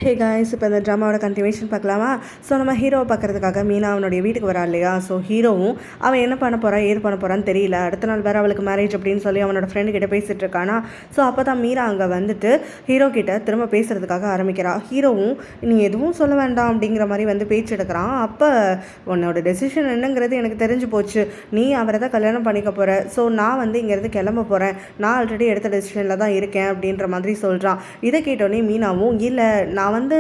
Hey guys, இப்போ இந்த ட்ராமாவோட continuation பார்க்கலாமா? ஸோ நம்ம ஹீரோவை பார்க்குறதுக்காக மீனா அவனுடைய வீட்டுக்கு வரா இல்லையா? ஸோ ஹீரோவும் அவன் என்ன பண்ண போகிறான் ஏது பண்ண போகிறான்னு தெரியல. அடுத்த நாள் வேறு அவளுக்கு மேரேஜ் அப்படின்னு சொல்லி அவனோட ஃப்ரெண்டு கிட்ட பேசிகிட்டு இருக்கானா. ஸோ அப்போ தான் மீரா அங்கே வந்துட்டு ஹீரோ கிட்ட திரும்ப பேசுகிறதுக்காக ஆரம்பிக்கிறா. ஹீரோவும் நீ எதுவும் சொல்ல வேண்டாம் அப்படிங்கிற மாதிரி வந்து பேச்சு எடுக்கிறான். அப்போ உன்னோட டெசிஷன் என்னங்கிறது எனக்கு தெரிஞ்சு போச்சு. நீ அவரை தான் கல்யாணம் பண்ணிக்க போகிற. ஸோ நான் வந்து இங்கேருந்து கிளம்ப போகிறேன். நான் ஆல்ரெடி எடுத்த டெசிஷனில் தான் இருக்கேன் அப்படின்ற மாதிரி சொல்கிறான். இதை கேட்டோடனே மீனாவும் இல்லை நான் வந்து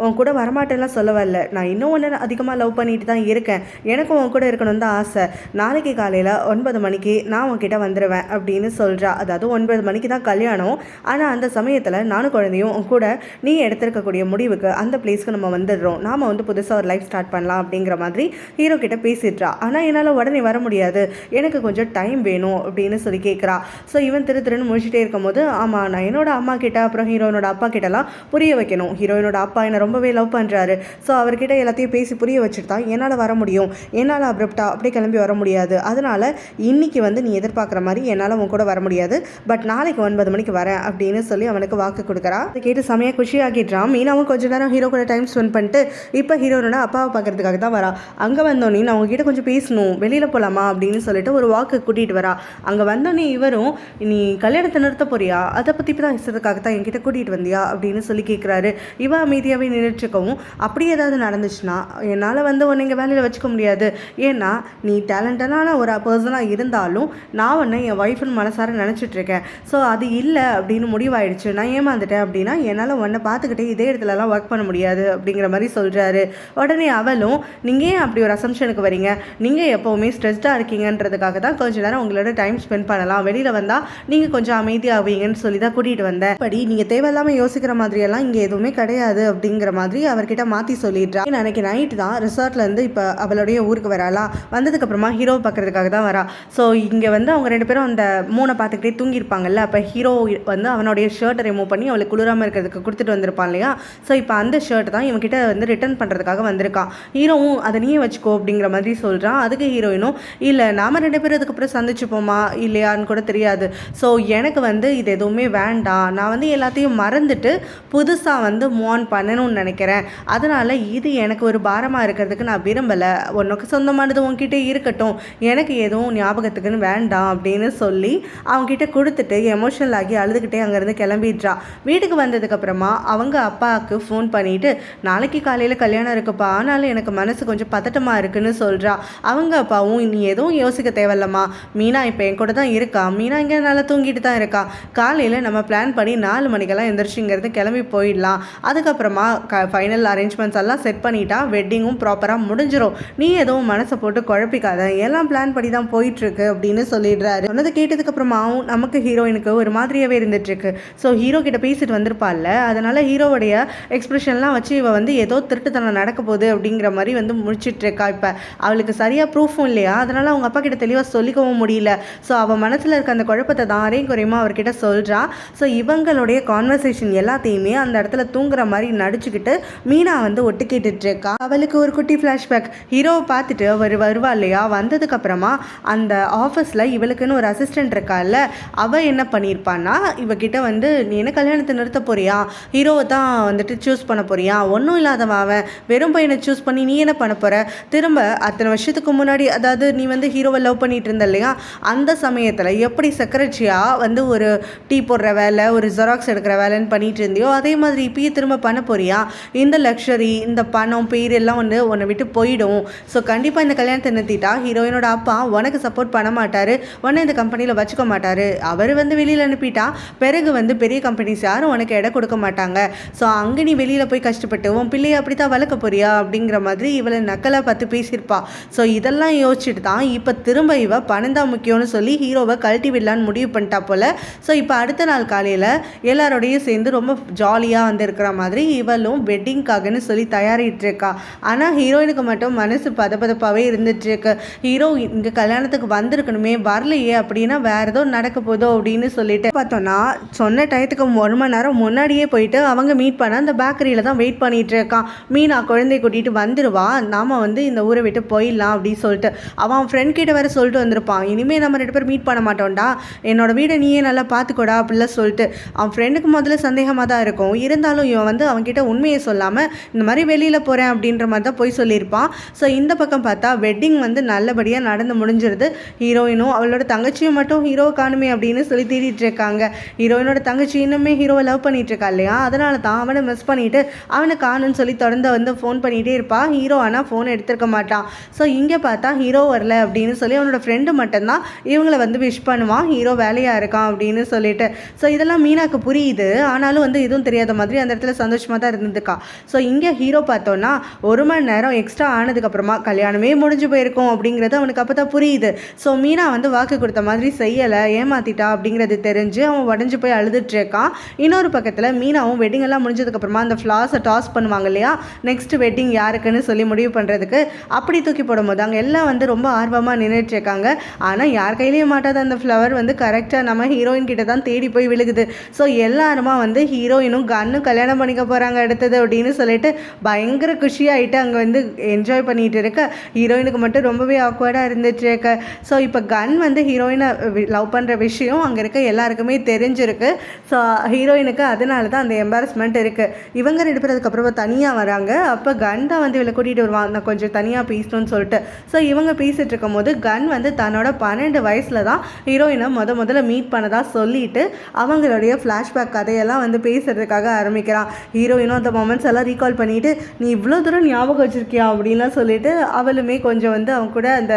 உன் கூட வரமாட்டேன்லாம் சொல்ல வரல. நான் இன்னும் ஒன்று அதிகமாக லவ் பண்ணிட்டு தான் இருக்கேன். எனக்கும் உன் கூட இருக்கணும்னு தான் ஆசை. நாளைக்கு காலையில் 9 மணிக்கு நான் உன்கிட்ட வந்துடுவேன் அப்படின்னு சொல்கிறா. அதாவது 9 மணிக்கு தான் கல்யாணம். ஆனால் அந்த சமயத்தில் நானும் குழந்தையும் உன் கூட நீ எடுத்திருக்கக்கூடிய முடிவுக்கு அந்த பிளேஸ்க்கு நம்ம வந்துடுறோம். நாம் வந்து புதுசாக ஒரு லைஃப் ஸ்டார்ட் பண்ணலாம் அப்படிங்கிற மாதிரி ஹீரோ கிட்ட பேசிடுறா. ஆனால் என்னால் உடனே வர முடியாது, எனக்கு கொஞ்சம் டைம் வேணும் அப்படின்னு சொல்லி கேட்குறா. ஸோ இவன் திருன்னு முடிச்சுட்டே இருக்கும்போது ஆமாம் நான் என்னோட அம்மா கிட்ட அப்புறம் ஹீரோயினோட அப்பா கிட்டலாம் புரிய வைக்கணும். ஹீரோயினோட அப்பா என்னை ரொம்பவே லவ் பண்ணுறாரு. ஸோ அவர்கிட்ட எல்லாத்தையும் பேசி புரிய வச்சுட்டு தான் என்னால் வர முடியும். என்னால் அப்ரப்டா அப்படியே கிளம்பி வர முடியாது. அதனால் இன்னைக்கு வந்து நீ எதிர்பார்க்குற மாதிரி என்னால் உன் கூட வர முடியாது. பட் நாளைக்கு 9 மணிக்கு வரேன் அப்படின்னு சொல்லி அவனுக்கு வாக்கு கொடுக்குறா. அதை கேட்டு செமையாக குஷியாகிட்டான். மீனாவும் கொஞ்ச நேரம் ஹீரோ கூட டைம் ஸ்பெண்ட் பண்ணிட்டு இப்போ ஹீரோனோட அப்பாவை பார்க்கறதுக்காக தான் வரா. அங்கே வந்தோடனே நான் அவங்ககிட்ட கொஞ்சம் பேசணும், வெளியில் போகலாமா அப்படின்னு சொல்லிட்டு ஒரு வாக்கு கூட்டிகிட்டு வரா. அங்கே வந்தோடனே இவரும் நீ கல்யாணத்தை நிறுத்த போறியா, அதை பற்றி பேசுறதுக்காக தான் என்கிட்ட கூட்டிகிட்டு வந்தியா அப்படின்னு சொல்லி கேட்குறாரு. இவன் அமைதியாகவே நின்றுட்டுருக்கவும் அப்படி ஏதாவது நடந்துச்சுன்னா என்னால் வந்து உன்னை இங்கே வேலையில் வச்சுக்க முடியாது. ஏன்னா நீ டேலண்டடான ஒரு பர்சனாக இருந்தாலும் நான் உன்னை என் ஒய்ஃப்னு மனசார நினச்சிட்ருக்கேன். ஸோ அது இல்லை அப்படின்னு முடிவாயிடுச்சு. நான் ஏமாந்துட்டேன் அப்படின்னா என்னால் உன்னை பார்த்துக்கிட்டே இதே இடத்துலலாம் ஒர்க் பண்ண முடியாது அப்படிங்கிற மாதிரி சொல்கிறாரு. உடனே அவளும் நீங்கள் ஏன் அப்படி ஒரு அசம்ஷனுக்கு வரீங்க, நீங்கள் எப்போவுமே ஸ்ட்ரெஸ்டாக இருக்கீங்கன்றதுக்காக தான் கொஞ்ச நேரம் உங்களோட டைம் ஸ்பெண்ட் பண்ணலாம், வெளியில் வந்தால் நீங்கள் கொஞ்சம் அமைதியாகுவீங்கன்னு சொல்லி தான் கூட்டிகிட்டு வந்தேன். படி நீங்கள் தேவையில்லாமல் யோசிக்கிற மாதிரியெல்லாம் இங்கே எதுவுமே கிடையாது அப்படிங்கிற மாதிரி அவர்கிட்ட மாற்றி சொல்லிடுறா. அன்னைக்கு நைட்டு தான் ரிசார்ட்லேருந்து இப்போ அவளுடைய ஊருக்கு வராளா. வந்ததுக்கப்புறமா ஹீரோவை பார்க்குறதுக்காக தான் வரா. ஸோ இங்கே வந்து அவங்க 2 பேரும் அந்த மூணை பார்த்துக்கிட்டே தூங்கியிருப்பாங்கல்ல. அப்போ ஹீரோ வந்து அவனுடைய ஷர்ட்டை ரிமூவ் பண்ணி அவளுக்கு குளிராமல் இருக்கிறதுக்கு கொடுத்துட்டு வந்திருப்பான் இல்லையா. ஸோ இப்போ அந்த ஷர்ட் தான் இவன்கிட்ட வந்து ரிட்டர்ன் பண்ணுறதுக்காக வந்திருக்கான். ஹீரோவும் அதை நீயே வச்சுக்கோ அப்படிங்கிற மாதிரி சொல்கிறான். அதுக்கு ஹீரோயினும் இல்லை நாம் 2 பேரும் அதுக்கப்புறம் சந்திச்சுப்போமா இல்லையான்னு கூட தெரியாது. ஸோ எனக்கு வந்து இது எதுவுமே வேண்டாம், நான் வந்து எல்லாத்தையும் மறந்துட்டு புதுசாக வந்து மூவ் ஆன் பண்ணணும்னு நினைக்கிறேன். அதனால் இது எனக்கு ஒரு பாரமாக இருக்கிறதுக்கு நான் விரும்பலை. உனக்கு சொந்தமானது உன்கிட்ட இருக்கட்டும், எனக்கு எதுவும் ஞாபகத்துக்குன்னு வேண்டாம் அப்படின்னு சொல்லி அவங்ககிட்ட கொடுத்துட்டு எமோஷனல் ஆகி அழுதுகிட்டே அங்கேருந்து கிளம்பிடுறா. வீட்டுக்கு வந்ததுக்கப்புறமா அவங்க அப்பாவுக்கு ஃபோன் பண்ணிவிட்டு நாளைக்கு காலையில் கல்யாணம் இருக்குப்பா, ஆனாலும் எனக்கு மனசு கொஞ்சம் பதட்டமாக இருக்குன்னு சொல்கிறா. அவங்க அப்பாவும் நீ எதுவும் யோசிக்க தேவையில்லம்மா, மீனா இப்போ என் கூட தான் இருக்கா, மீனா இங்கே நல்லா தூங்கிட்டு தான் இருக்கா, காலையில் நம்ம பிளான் பண்ணி 4 மணிக்கெல்லாம் எந்திரிச்சிங்கிறது கிளம்பி போயிடலாம். அதுக்கப்புறமா ஃபைனல் அரேஞ்ச்மெண்ட்ஸ் எல்லாம் செட் பண்ணிட்டா வெட்டிங்கும் ப்ராப்பராக முடிஞ்சிடும். நீ எதுவும் மனசை போட்டு குழப்பிக்காத, எல்லாம் பிளான் பண்ணி தான் போயிட்டுருக்கு அப்படின்னு சொல்லிடுறாரு. சொன்னதை கேட்டதுக்கப்புறமாவும் நமக்கு ஹீரோயினுக்கு ஒரு மாதிரியாகவே இருந்துட்டுருக்கு. ஸோ ஹீரோ கிட்ட பேசிட்டு வந்திருப்பாள்ல, அதனால் ஹீரோவுடைய எக்ஸ்பிரஷன்லாம் வச்சு இவள் வந்து ஏதோ திருட்டுத்தனம் நடக்க போகுது அப்படிங்கிற மாதிரி வந்து முடிச்சிட்ருக்கா. இப்போ அவளுக்கு சரியாக ப்ரூஃபும் இல்லையா, அதனால் அவங்க அப்பா கிட்ட தெளிவாக சொல்லிக்கவும் முடியல. ஸோ அவள் மனசில் இருக்க அந்த குழப்பத்தை தான் அரையும் குறையுமா அவர்கிட்ட சொல்கிறா. ஸோ இவங்களுடைய கான்வர்சேஷன் எல்லாத்தையுமே அந்த இடத்துல தூங்குற மாதிரி நடிச்சுக்கிட்டு மீனா வந்து ஒட்டு கேட்டுட்ருக்கா. அவளுக்கு ஒரு குட்டி ஃப்ளாஷ்பேக். ஹீரோவை பார்த்துட்டு அவர் வருவா இல்லையா, வந்ததுக்கப்புறமா அந்த ஆஃபீஸில் இவளுக்குன்னு ஒரு அசிஸ்டன்ட் இருக்கால, அவள் என்ன பண்ணியிருப்பான்னா இவகிட்ட வந்து நீ என்ன கல்யாணத்தை நிறுத்த போறியா, ஹீரோவை தான் வந்துட்டு சூஸ் பண்ண போறியா, ஒன்றும் இல்லாதவன் அவன் வெறும் பையனை சூஸ் பண்ணி நீ என்ன பண்ண போகிற, திரும்ப அத்தனை வருஷத்துக்கு முன்னாடி அதாவது நீ வந்து ஹீரோவை லவ் பண்ணிட்டு இருந்த இல்லையா, அந்த சமயத்தில் எப்படி செக்ரட்டரியாக வந்து ஒரு டீ போடுற வேலை ஒரு ஜெராக்ஸ் எடுக்கிற வேலைன்னு பண்ணிட்டு இருந்தியோ அதே மாதிரி இப்பயே திரும்ப பண்ண போறியா, இந்த லக்ஸரி இந்த பணம் பேர் எல்லாம் வந்து உன்னை விட்டு போயிடும். ஸோ கண்டிப்பாக இந்த கல்யாணத்தை நிறுத்திட்டா ஹீரோயினோட அப்பா உனக்கு சப்போர்ட் பண்ண மாட்டார், உன்னை இந்த கம்பெனியில் வச்சுக்க மாட்டார், அவர் வந்து வெளியில் அனுப்பிட்டா பிறகு வந்து பெரிய கம்பெனிஸ் யாரும் உனக்கு இடம் கொடுக்க மாட்டாங்க. ஸோ அங்கே நீ வெளியில் போய் கஷ்டப்பட்டு உன் பிள்ளையை அப்படி தான் வளர்க்க போறியா அப்படிங்கிற மாதிரி இவளை நக்கலாக பார்த்து பேசியிருப்பா. ஸோ இதெல்லாம் யோசிச்சுட்டு தான் இப்போ திரும்ப இவ பணம் தான் முக்கியம்னு சொல்லி ஹீரோவை கழட்டி விடலான்னு முடிவு பண்ணிட்டா போல். ஸோ இப்போ அடுத்த நாள் காலையில் எல்லாரோடையும் சேர்ந்து ரொம்ப ஜாலியாக வந்து இருக்கிற மாதிரி இவளும் வெட்டிங்காகன்னு சொல்லி தயாரிட்டு இருக்கா. ஆனால் ஹீரோயினுக்கு மட்டும் மனசு பதப்பதப்பாகவே இருந்துட்டுருக்கு. ஹீரோ இங்கே கல்யாணத்துக்கு வந்திருக்கணுமே வரலையே அப்படின்னா வேறு ஏதோ நடக்க போதோ அப்படின்னு சொல்லிட்டு பார்த்தோன்னா சொன்ன டயத்துக்கு 1 மணி நேரம் முன்னாடியே போயிட்டு அவங்க மீட் பண்ண அந்த பேக்கரியில் தான் வெயிட் பண்ணிகிட்டு இருக்கான். மீனா குழந்தைய கூட்டிகிட்டு வந்துடுவா, நாம் வந்து இந்த ஊரை விட்டு போயிடலாம் அப்படின்னு சொல்லிட்டு அவன் ஃப்ரெண்ட் கிட்ட வேறு சொல்லிட்டு வந்திருப்பான், இனிமேல் நம்ம 2 பேர் மீட் பண்ண மாட்டோம்டா, என்னோட வீடை நீயே நல்லா பார்த்துக்கோடா அப்படிலாம் சொல்லிட்டு. அவன் ஃப்ரெண்டுக்கு முதல்ல சந்தேகமாக தான் இருக்கும், இருந்தாலும் இவன் வந்து அவன்கிட்ட உண்மையை சொல்லாமல் இந்த மாதிரி வெளியில் போகிறேன் அப்படின்ற மாதிரி தான் போய் சொல்லியிருப்பான். ஸோ இந்த பக்கம் பார்த்தா வெட்டிங் வந்து நல்லபடியாக நடந்து முடிஞ்சிருது. ஹீரோயினும் அவளோட தங்கச்சியும் மட்டும் ஹீரோவை காணுமே அப்படின்னு சொல்லி தேடிட்டு இருக்காங்க. ஹீரோயினோட தங்கச்சி இன்னுமே ஹீரோவை லவ் பண்ணிட்டு இருக்கா இல்லையா, அதனால தான் அவனை மிஸ் பண்ணிட்டு அவனை காணுன்னு சொல்லி தொடர்ந்து வந்து ஃபோன் பண்ணிகிட்டே இருப்பான். ஹீரோ ஆனால் ஃபோன் எடுத்துருக்க மாட்டான். ஸோ இங்கே பார்த்தா ஹீரோ வரல அப்படின்னு சொல்லி அவனோட ஃப்ரெண்டு மட்டும்தான் இவங்களை வந்து விஷ் பண்ணுவான், ஹீரோ வேலையாக இருக்கான் அப்படின்னு சொல்லிட்டு. ஸோ இதெல்லாம் மீனாக்கு புரியுது, ஆனாலும் வந்து எதுவும் தெரியாத மாதிரி அந்த இடத்துல சந்தோஷமாக தான் இருந்துக்கா. ஸோ இங்கே ஹீரோ பார்த்தோன்னா 1 மணி நேரம் எக்ஸ்ட்ரா ஆனதுக்கப்புறமா கல்யாணமே முடிஞ்சு போயிருக்கும் அப்படிங்கிறது அவனுக்கு அப்போ தான் புரியுது. ஸோ மீனா வந்து வாக்கு கொடுத்த மாதிரி செய்யலை, ஏமாத்திட்டா அப்படிங்கிறது தெரிஞ்சு அவன் உடஞ்சி போய் அழுதுட்டு இருக்கான். இன்னொரு பக்கத்தில் மீனாவும் வெட்டிங் எல்லாம் முடிஞ்சதுக்கப்புறமா அந்த ஃப்ளாஸை டாஸ் பண்ணுவாங்க இல்லையா, நெக்ஸ்ட் வெட்டிங் யாருக்குன்னு சொல்லி முடிவு பண்ணுறதுக்கு. அப்படி தூக்கி போடும்போது அங்கே எல்லாம் வந்து ரொம்ப ஆர்வமாக நின்றுட்டு இருக்காங்க. ஆனால் யார் கையிலையும் மாட்டாத அந்த ஃப்ளவர் வந்து கரெக்டாக நம்ம ஹீரோயின் கிட்ட தான் தேடி போய் விழுகுது. ஸோ எல்லாருமா வந்து ஹீரோயினும் கன்னும் கல்யாணம் பண்ணிக்க போகிறாங்க அடுத்தது அப்படின்னு சொல்லிட்டு பயங்கர குஷியாகிட்டு அங்கே வந்து என்ஜாய் பண்ணிகிட்டு இருக்க, ஹீரோயினுக்கு மட்டும் ரொம்பவே ஆக்வர்டாக இருந்துட்டு இருக்க. ஸோ இப்போ கன் வந்து ஹீரோயினை லவ் பண்ணுற விஷயம் அங்கே இருக்க எல்லாருக்குமே தெரிஞ்சிருக்கு. ஸோ ஹீரோயினுக்கு அதனால தான் அந்த எம்பாரஸ்மெண்ட் இருக்குது. இவங்க 2 பேர் அதுக்கப்புறமா தனியாக வராங்க. அப்போ கன் தான் வந்து இவளை கூட்டிகிட்டு வருவான், நான் கொஞ்சம் தனியாக பேசணும்னு சொல்லிட்டு. ஸோ இவங்க பேசிகிட்டு இருக்கும் போது கன் வந்து தன்னோட 12 வயசில் தான் ஹீரோயினை முதல்ல மீட் பண்ணதாக சொல்லிட்டு அவங்களுடைய ஃப்ளாஷ்பேக் கதையெல்லாம் வந்து பேசுகிறதுக்காக ஆரம்பிக்கிறான். ஹீரோயினும் அந்த மொமெண்ட்ஸ் எல்லாம் ரீகால் பண்ணிவிட்டு நீ இவ்வளோ தூரம் ஞாபகம் வச்சுருக்கியா அப்படின்லாம் சொல்லிட்டு அவளுமே கொஞ்சம் வந்து அவங்க கூட அந்த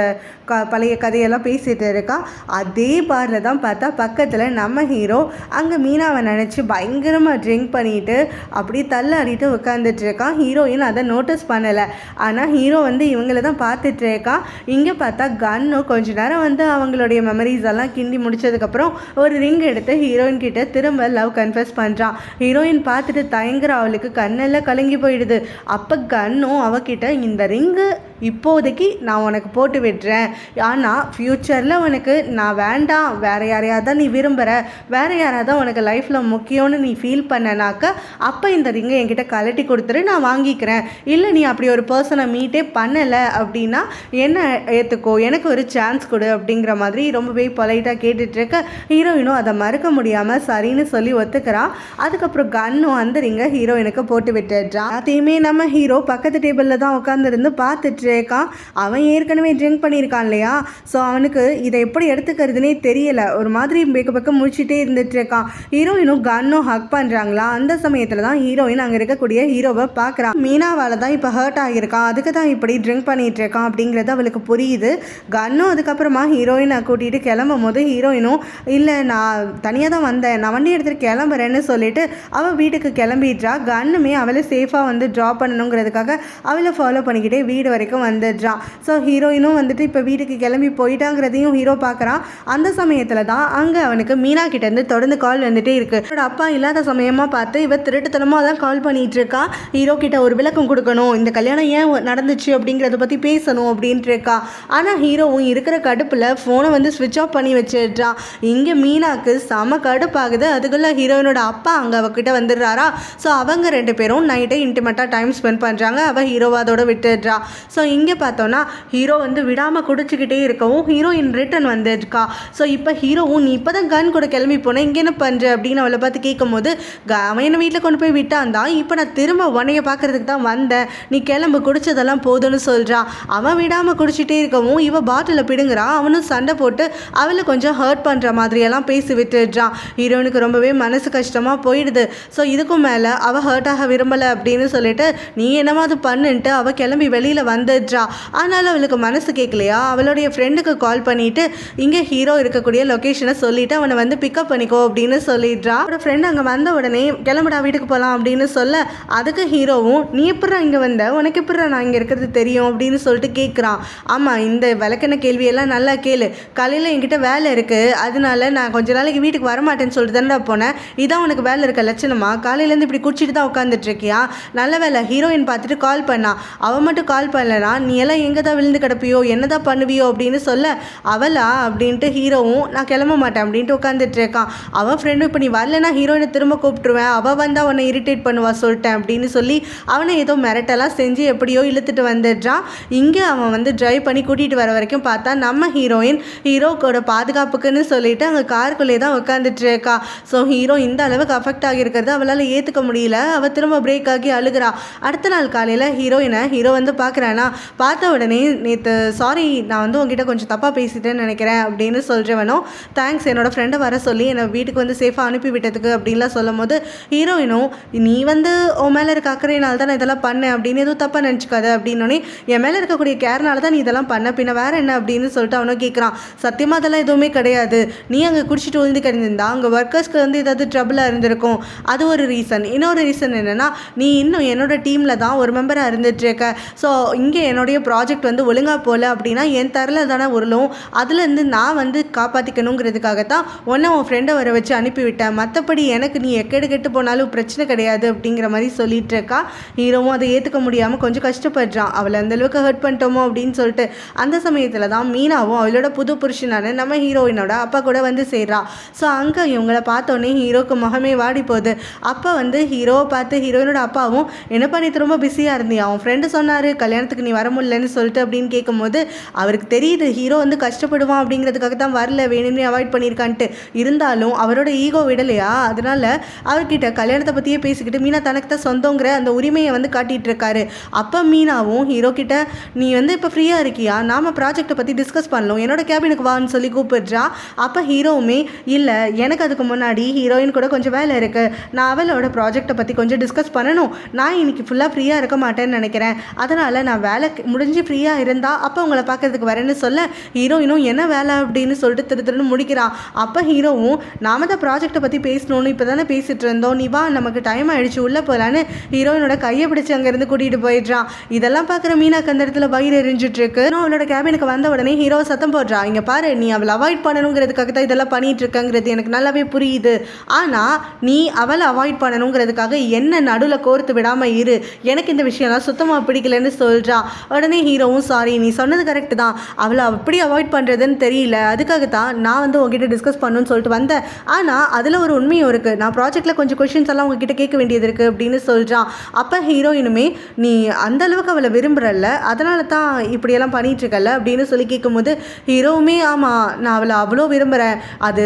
பழைய கதையெல்லாம் பேசிகிட்டு இருக்கா. அதே பாரில் தான் பார்த்தா பக்கத்தில் நம்ம ஹீரோ அங்கே மீனாவை நினச்சி பயங்கரமாக ட்ரிங்க் பண்ணிவிட்டு அப்படியே தள்ளாடிட்டு உட்காந்துட்டு இருக்கான். ஹீரோயின் அதை நோட்டீஸ் பண்ணலை. ஆனால் ஹீரோ வந்து இவங்கள தான் பார்த்துட்டு இருக்கான். இங்கே பார்த்தா கன்னும் கொஞ்ச நேரம் வந்து அவங்களுடைய மெமரிஸ் எல்லாம் கிண்டி முடிச்சதுக்கப்புறம் ஒரு ரிங் எடுத்து ஹீரோயின் கிட்ட திரும்ப லவ் கன்ஃபெஸ் பண்ணுறான். ஹீரோயின் பார்த்துட்டு தயங்குற, அவளுக்கு கண்ணெல்லாம் கலங்கி போயிடுது. அப்போ கன்னும் அவகிட்ட இந்த ரிங்கு இப்போதைக்கு நான் உனக்கு போட்டு விடுறேன், ஆனால் ஃப்யூச்சரில் உனக்கு நான் வேண்டாம், வேறு யாரையாவது தான் நீ விரும்புகிற, வேறு யாராவது தான் உனக்கு லைஃப்பில் முக்கியம்னு நீ ஃபீல் பண்ணனாக்க அப்போ இந்த ரிங்கை என்கிட்ட கலட்டி கொடுத்துரு, நான் வாங்கிக்கிறேன். இல்லை நீ அப்படி ஒரு பர்சனை மீட்டே பண்ணலை அப்படின்னா என்ன ஏற்றுக்கோ, எனக்கு ஒரு சான்ஸ் கொடு அப்படிங்கிற மாதிரி ரொம்பவே பொலைட்டாக கேட்டுட்ருக்க ஹீரோயினும் அதை மறுக்க முடியாமல் சரின்னு சொல்லி ஒத்துக்கிறான். அதுக்கப்புறம் கன்னும் அந்த ரிங்கை ஹீரோயினுக்கு போட்டு விட்டுடுறான். அதையுமே நம்ம ஹீரோ பக்கத்து டேபிளில் தான் உட்காந்துருந்து பார்த்துட்டு இருக்கான். அவன் ஏற்கனவே ட்ரிங்க் பண்ணியிருக்கான் இல்லையா, ஸோ அவனுக்கு இதை எப்படி எடுத்துக்கிறதுனே தெரியலை, ஒரு மாதிரி பக்கம் முடிச்சுட்டே இருந்துட்டு இருக்கான். ஹீரோயினும் கன்னும் ஹக் பண்ணுறாங்களா, அந்த சமயத்தில் தான் ஹீரோயின் அங்கே இருக்கக்கூடிய ஹீரோவை பார்க்குறான். மீனாவால் தான் இப்போ ஹர்ட் ஆகியிருக்கான், அதுக்கு தான் இப்படி ட்ரிங்க் பண்ணிட்டு இருக்கான் அப்படிங்கிறது அவளுக்கு புரியுது. கன்னும் அதுக்கப்புறமா ஹீரோயினை கூட்டிகிட்டு கிளம்பும் போது ஹீரோயினும் இல்லை நான் தனியாக தான் வந்தேன், நான் வண்டி எடுத்துகிட்டு கிளம்புறேன்னு சொல்லிட்டு அவள் வீட்டுக்கு கிளம்பிடுறா. கன்னுமே அவளை சேஃபாக வந்து ட்ராப் பண்ணணுங்கிறதுக்காக அவளை ஃபாலோ பண்ணிக்கிட்டே வீடு வரைக்கும் வந்துடுறான். ஸோ ஹீரோயினும் வந்துட்டு இப்போ வீட்டுக்கு கிளம்பி போயிட்டாங்கிறதையும் ஹீரோ பார்க்குறான். அந்த சமயத்தில் தான் அங்கே அவனுக்கு மீனா கிட்டேருந்து தொடர்ந்து கால் வந்துகிட்டே இருக்குது. அவனோட அப்பா இல்லாத சமயமாக பார்த்து இவ திருட்டுத்தனமாக தான் கால் பண்ணிகிட்டு இருக்கா. ஹீரோ கிட்ட ஒரு விளக்கம் கொடுக்கணும், இந்த கல்யாணம் ஏன் நடந்துச்சு அப்படிங்கிறத பற்றி பேசணும் அப்படின்ட்டு இருக்கா. ஆனால் ஹீரோவும் இருக்கிற கடுப்பில் ஃபோனை வந்து ஸ்விட்ச் ஆஃப் பண்ணி வச்சிடுறான். இங்கே மீனாக்கு செம கடுப்பாகுது. அதுக்குள்ளே ஹீரோயினோட அப்பா அங்கே அவகிட்ட வந்துடுறாரா. ஸோ அவங்க 2 பேரும் நைட்டே இன்டிமேட்டாக டைம் ஸ்பெண்ட் பண்ணுறாங்க. அவள் ஹீரோவை அதோட விட்டுடுறா. ஸோ இங்கே பார்த்தோன்னா ஹீரோ வந்து விடாமல் குடிச்சிக்கிட்டே இருக்கவும் ஹீரோயின் ரிட்டன் வந்துருக்கா. ஸோ இப்போ ஹீரோவும் நீ இப்போ தான் கன் கூட கிளம்பி போனேன், இங்கே என்ன பண்ணுற அப்படின்னு அவளை பார்த்து கேட்கும் போது அவன் என்ன வீட்டில் கொண்டு போய் விட்டான் தான், இப்போ நான் திரும்ப உன்னைய பார்க்குறதுக்கு தான் வந்தேன், நீ கிளம்பு, குடிச்சதெல்லாம் போதும்னு சொல்கிறான். அவன் விடாமல் குடிச்சிட்டே இருக்கவும் இவ பாட்டிலில் பிடுங்குறான். அவனும் சண்டை போட்டு அவளை கொஞ்சம் ஹர்ட் பண்ணுற மாதிரியெல்லாம் பேசி விட்டுடுறான். ஹீரோனுக்கு ரொம்பவே மனசு கஷ்டமாக போயிடுது. ஸோ இதுக்கும் மேலே அவள் ஹர்ட் ஆக விரும்பலை அப்படின்னு சொல்லிட்டு நீ என்னமாவது பண்ணுன்ட்டு அவள் கிளம்பி வெளியில் வந்துடுறா. ஆனாலும் அவளுக்கு மனசு கேட்கலையா, அவளுடைய ஃப்ரெண்டுக்கு கால் பண்ணிவிட்டு இங்கே ஹீரோ இருக்கக்கூடிய லொக்கேஷனை சொல்லிவிட்டு அவனை வந்து பிக்கப் பண்ணிக்கோ அப்படின்னு சொல்லிடுறா. அவரோட ஃப்ரெண்ட் அங்கே வந்த உடனே கிளம்புடா வீட்டுக்கு போகலாம் அப்படின்னு சொல்ல அதுக்கு ஹீரோவும் நீ எப்படா இங்கே வந்த, உனக்கு எப்படா நான் இங்கே இருக்கிறது தெரியும் அப்படின்னு சொல்லிட்டு கேட்குறான். ஆமாம், இந்த விளக்கின கேள்வியெல்லாம் நல்லா கேளு, காலையில் என்கிட்ட வேலை இருக்குது, அதனால நான் கொஞ்ச நாளைக்கு வீட்டுக்கு வரமாட்டேன்னு சொல்லிட்டு தானே போனேன், இதான் உனக்கு வேலை இருக்க லட்சணமா, காலையிலேருந்து இப்படி குடிச்சிட்டு தான் உட்காந்துட்டு இருக்கியா. நல்ல வேலை ஹீரோயின் பார்த்துட்டு கால் பண்ணா, அவன் மட்டும் கால் பண்ணலனா நீ எல்லாம் எங்கே தான் விழுந்து கிடப்பியோ என்ன தான் பண்ணுவியோ அப்படின்னு சொல்ல அவளா அப்படின்ட்டு ஹீரோவும் நான் கிளம்ப மாட்டேன் அப்படின்ட்டு உட்காந்துட்டு இருக்கான். அவன் ஃப்ரெண்டும் இப்போ நீ வரலன்னா ஹீரோயினை திரும்ப கூப்பிட்டுருவேன், அவள் வந்து அவனை இரிட்டேட் பண்ணுவா சொல்லிட்டேன் அப்படின்னு சொல்லி அவனை ஏதோ மிரட்டெல்லாம் செஞ்சு எப்படியோ இழுத்துட்டு வந்துடுறான். இங்கே அவன் வந்து ட்ரைவ் பண்ணி கூட்டிகிட்டு வர வரைக்கும் பார்த்தா நம்ம ஹீரோயின் ஹீரோக்கோட பாதுகாப்புக்குன்னு சொல்லிட்டு அங்கே காருக்குள்ளே தான் உட்காந்துட்டு இருக்கா. ஸோ ஹீரோ இந்த அளவுக்கு அஃபெக்ட் ஆகியிருக்கிறது அவளால் ஏற்றுக்க ஏற்றுக்க முடியல. அவள் திரும்ப பிரேக் ஆகி அழுகிறா. அடுத்த நாள் காலையில் ஹீரோ வந்து பார்க்குறானா, பார்த்த உடனே நேற்று சாரி நான் வந்து உங்ககிட்ட கொஞ்சம் தப்பாக பேசிட்டேன்னு நினைக்கிறேன் அப்படின்னு சொல்கிறவனும், தேங்க்ஸ் என்னோடய ஃப்ரெண்டை வர சொல்லி என்னை வீட்டுக்கு வந்து சேஃபாக அனுப்பி விட்டதுக்கு அப்படின்லாம் சொல்லும் போது ஹீரோயினும், நீ வந்து உன் மேலே இருக்க அக்கறையினால தான் நான் இதெல்லாம் பண்ணேன் அப்படின்னு எதுவும் தப்பாக நினச்சிக்காத அப்படின்னோடனே, என் மேலே இருக்கக்கூடிய கேர்னால தான் நீ இதெல்லாம் பண்ண, பின்ன வேறு என்ன அப்படின்னு சொல்லிட்டு அவனும் கேட்குறான். சத்தியமாக அதெல்லாம் எதுவுமே கிடையாது. நீ அங்கே குடிச்சிட்டு விழுந்து கிடந்திருந்தா அங்கே ஒர்க்கர்ஸ்க்கு வந்து ஏதாவது ட்ரபிளாக இருந்திருக்கும், அது ஒரு ரீசன். இன்னொரு ரீசன் என்னென்னா, நீ இன்னும் என்னோடய டீமில் தான் ஒரு மெம்பராக இருந்துகிட்ருக்க. ஸோ இங்கே என்னுடைய ப்ராஜெக்ட் வந்து ஒழுங்காக போகல அப்படின்னா என் தரல தானே உருளும், அதுலேருந்து நான் வந்து காப்பாற்றிக்கணுங்கிறதுக்காகத்தான் உன்னை உன் ஃப்ரெண்டை வர வச்சு அனுப்பிவிட்டேன். மற்றபடி எனக்கு நீ எக்கெடு கெட்டு போனாலும் பிரச்சனை கிடையாது அப்படிங்கிற மாதிரி சொல்லிட்டு இருக்கா. ஹீரோவும் அதை ஏற்றுக்க முடியாமல் கொஞ்சம் கஷ்டப்படுறான். அவளை அந்தளவுக்கு ஹர்ட் பண்ணிட்டோமோ அப்படின்னு சொல்லிட்டு. அந்த சமயத்தில் தான் மீனாவும் அவளோட புது புருஷனான நம்ம ஹீரோயினோட அப்பா கூட வந்து சேர்றா. ஸோ அங்கே இவங்களை பார்த்தோன்னே ஹீரோக்கு முகமே வாடி போகுது. அப்போ வந்து ஹீரோவை பார்த்து ஹீரோயினோட அப்பாவும், என்ன பண்ணி ரொம்ப பிஸியாக இருந்தியா, அவன் ஃப்ரெண்டு சொன்னார் கல்யாணத்துக்கு நீ வர முடியலன்னு சொல்லிட்டு அப்படின்னு கேட்கும்போது அவருக்கு தெரியுது ஹீரோ வந்து கஷ்டப்படுவான் அப்படிங்கிறதுக்காக தான் வரல, வேணும்னே அவாய்ட் பண்ணியிருக்கான்ட்டு. இருந்தாலும் அவரோட ஈகோ விடலையா, அதனால அவர்கிட்ட கல்யாணத்தை பற்றியே பேசிக்கிட்டு மீனா தனக்கு தான் சொந்தங்கிற அந்த உரிமையை வந்து காட்டிகிட்டு இருக்காரு. அப்போ மீனாவும் ஹீரோ கிட்ட, நீ வந்து இப்போ ஃப்ரீயாக இருக்கியா, நாம் ப்ராஜெக்டை பற்றி டிஸ்கஸ் பண்ணலாம், என்னோட கேபினுக்கு வான்னு சொல்லி கூப்பிடுறா. அப்போ ஹீரோவுமே, இல்லை எனக்கு அதுக்கு முன்னாடி ஹீரோயின் கூட கொஞ்சம் வேலை இருக்குது, நான் அவளோட ப்ராஜெக்டை பற்றி கொஞ்சம் டிஸ்கஸ் பண்ணணும், நான் இன்னைக்கு ஃபுல்லாக ஃப்ரீயாக இருக்க மாட்டேன்னு நினைக்கிறேன், அதனால் நான் வேலை முடிஞ்சு ஃப்ரீயாக இருந்தால் அப்போ உங்களை பார்க்கறதுக்கு வரேன்னு சொல்ல ஹீரோயினும் என்ன வேலை அப்படின்னு சொல்லிட்டு திருன்னு முடிக்கிறான். அப்போ ஹீரோவும், நாம தான் ப்ராஜெக்டை பற்றி பேசணும்னு இப்போ தானே பேசிகிட்டு இருந்தோம், நீ வா நமக்கு டைம் ஆகிடுச்சு உள்ளே போகலான்னு ஹீரோயினோட கையை பிடிச்சி அங்கேருந்து கூட்டிகிட்டு போயிடுறான். இதெல்லாம் பார்க்குற மீனாக்கு அந்த இடத்துல வயிறு எரிஞ்சிட்ருக்கு. அவளோட கேபினுக்கு வந்த உடனே ஹீரோவை சத்தம் போடுறா, இங்கே பாரு நீ அவளை அவாய்ட் பண்ணணுங்கிறதுக்காக தான் இதெல்லாம் பண்ணிகிட்டு இருக்கங்கிறது எனக்கு நல்லாவே புரியுது, ஆனால் நீ அவளை அவாய்ட் பண்ணணுங்கிறதுக்காக என்ன நடுவில் கோர்த்து விடாமல் இரு, எனக்கு இந்த விஷயம்லாம் சுத்தமாக பிடிக்கலன்னு சொல்கிறா. உடனே ஹீரோவும், சாரி நீ சொன்னது கரெக்டு தான், அவளை அப்படி அவாய்ட் பண்ணுறதுன்னு தெரியல, அதுக்காக தான் நான் வந்து உங்ககிட்ட டிஸ்கஸ் பண்ணணும்னு சொல்லிட்டு வந்தேன், ஆனால் அதில் ஒரு உண்மையும் இருக்குது, நான் ப்ராஜெக்டில் கொஞ்சம் கொஷின்ஸ் எல்லாம் உங்ககிட்ட கேட்க வேண்டியது இருக்குது அப்படின்னு சொல்கிறான். அப்போ ஹீரோயினுமே, நீ அந்த அளவுக்கு அவளை விரும்புகிறல்ல, அதனால தான் இப்படியெல்லாம் பண்ணிகிட்ருக்கல அப்படின்னு சொல்லி கேட்கும்போது ஹீரோவுமே, ஆமாம் நான் அவளை அவ்வளோ விரும்புகிறேன், அது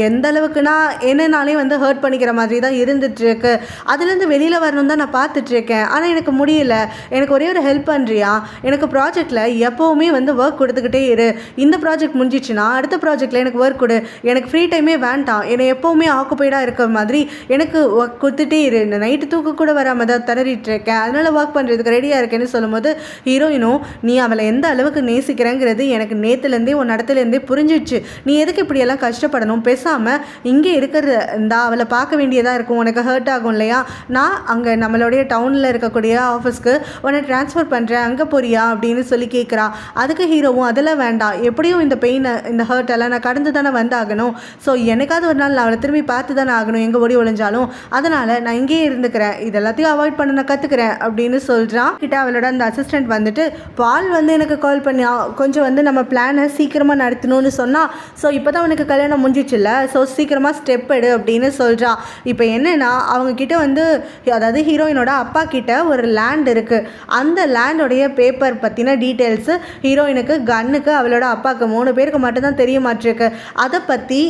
எந்த அளவுக்குனா என்னன்னாலே வந்து ஹர்ட் பண்ணிக்கிற மாதிரி தான் இருந்துகிட்ருக்கு, அதுலேருந்து வெளியில் வரணும் தான் நான் பார்த்துட்ருக்கேன், ஆனால் எனக்கு முடியல, எனக்கு ஒரே ஒரு ஹெல்ப் பண்ணுறியா, எனக்கு ப்ராஜெக்டில் எப்போவுமே வந்து ஒர்க் கொடுத்துக்கிட்டே இரு, இந்த ப்ராஜெக்ட் முடிஞ்சிச்சுன்னா அடுத்த ப்ராஜெக்டில் எனக்கு ஒர்க் கொடு, எனக்கு ஃப்ரீ டைமே வேண்டாம், என்னை எப்போவுமே ஆக்குப்பைடாக இருக்கிற மாதிரி எனக்கு ஒர்க் கொடுத்துட்டே இரு, இந்த நைட்டு தூக்க கூட வராமல் தான் திணறிட்டு இருக்கேன், அதனால் ஒர்க் பண்ணுறதுக்கு ரெடியாக இருக்கேன்னு சொல்லும்போது ஹீரோயினும், நீ அவளை எந்த அளவுக்கு நேசிக்கிறேங்கிறது எனக்கு நேற்றுலேருந்தே உன் இடத்துலேருந்தே புரிஞ்சிடுச்சு, நீ எதுக்கு இப்படியெல்லாம் கஷ்டப்படணும், பேசாமல் இங்கே இருக்கிற இந்த அவளை பார்க்க வேண்டியதாக இருக்கும், உனக்கு ஹர்ட் ஆகும் இல்லையா, நான் அங்கே நம்மளுடைய டவுனில் இருக்கக்கூடிய ஆஃபீஸ்க்கு உன்னை ட்ரான்ஸ்ஃபர் பண்ணுறேன், அங்கே போறியா அப்படின்னு சொல்லி கேட்குறா. அதுக்கு ஹீரோவும், அதெல்லாம் வேண்டாம், எப்படியும் இந்த பெயினை இந்த ஹர்ட் எல்லாம் நான் கடந்து தானே வந்தாகணும், ஸோ எனக்காவது ஒரு நாள் நான் அவளை திரும்பி பார்த்து தானே ஆகணும் எங்கே ஓடி ஒழிஞ்சாலும், அதனால் நான் இங்கேயே இருந்துக்கிறேன், இது எல்லாத்தையும் அவாய்ட் பண்ண நான் கற்றுக்கிறேன் அப்படின்னு சொல்கிறான். கிட்ட அவளோட அந்த அசிஸ்டண்ட் வந்துட்டு, பால் வந்து எனக்கு கால் பண்ணி கொஞ்சம் வந்து நம்ம பிளானை சீக்கிரமாக நடத்தணும்னு சொன்னால், ஸோ இப்போ தான் உனக்கு கல்யாணம் முடிஞ்சிச்சுல்ல, ஸோ சீக்கிரமாக ஸ்டெப் எடு அப்படின்னு சொல்கிறா. இப்போ என்னென்னா அவங்கக்கிட்ட வந்து, அதாவது ஹீரோயினோட அப்பா கிட்ட ஒரு லேண்ட் இருக்குது, அந்த லேண்டோடைய பேப்பர் பற்றின டீட்டெயில்ஸு ஹீரோயினுக்கு கன்னுக்கு அவளோட அப்பாவுக்கு 3 பேருக்கு மட்டும்தான் தெரிய மாட்டிருக்கு, அதை பற்றி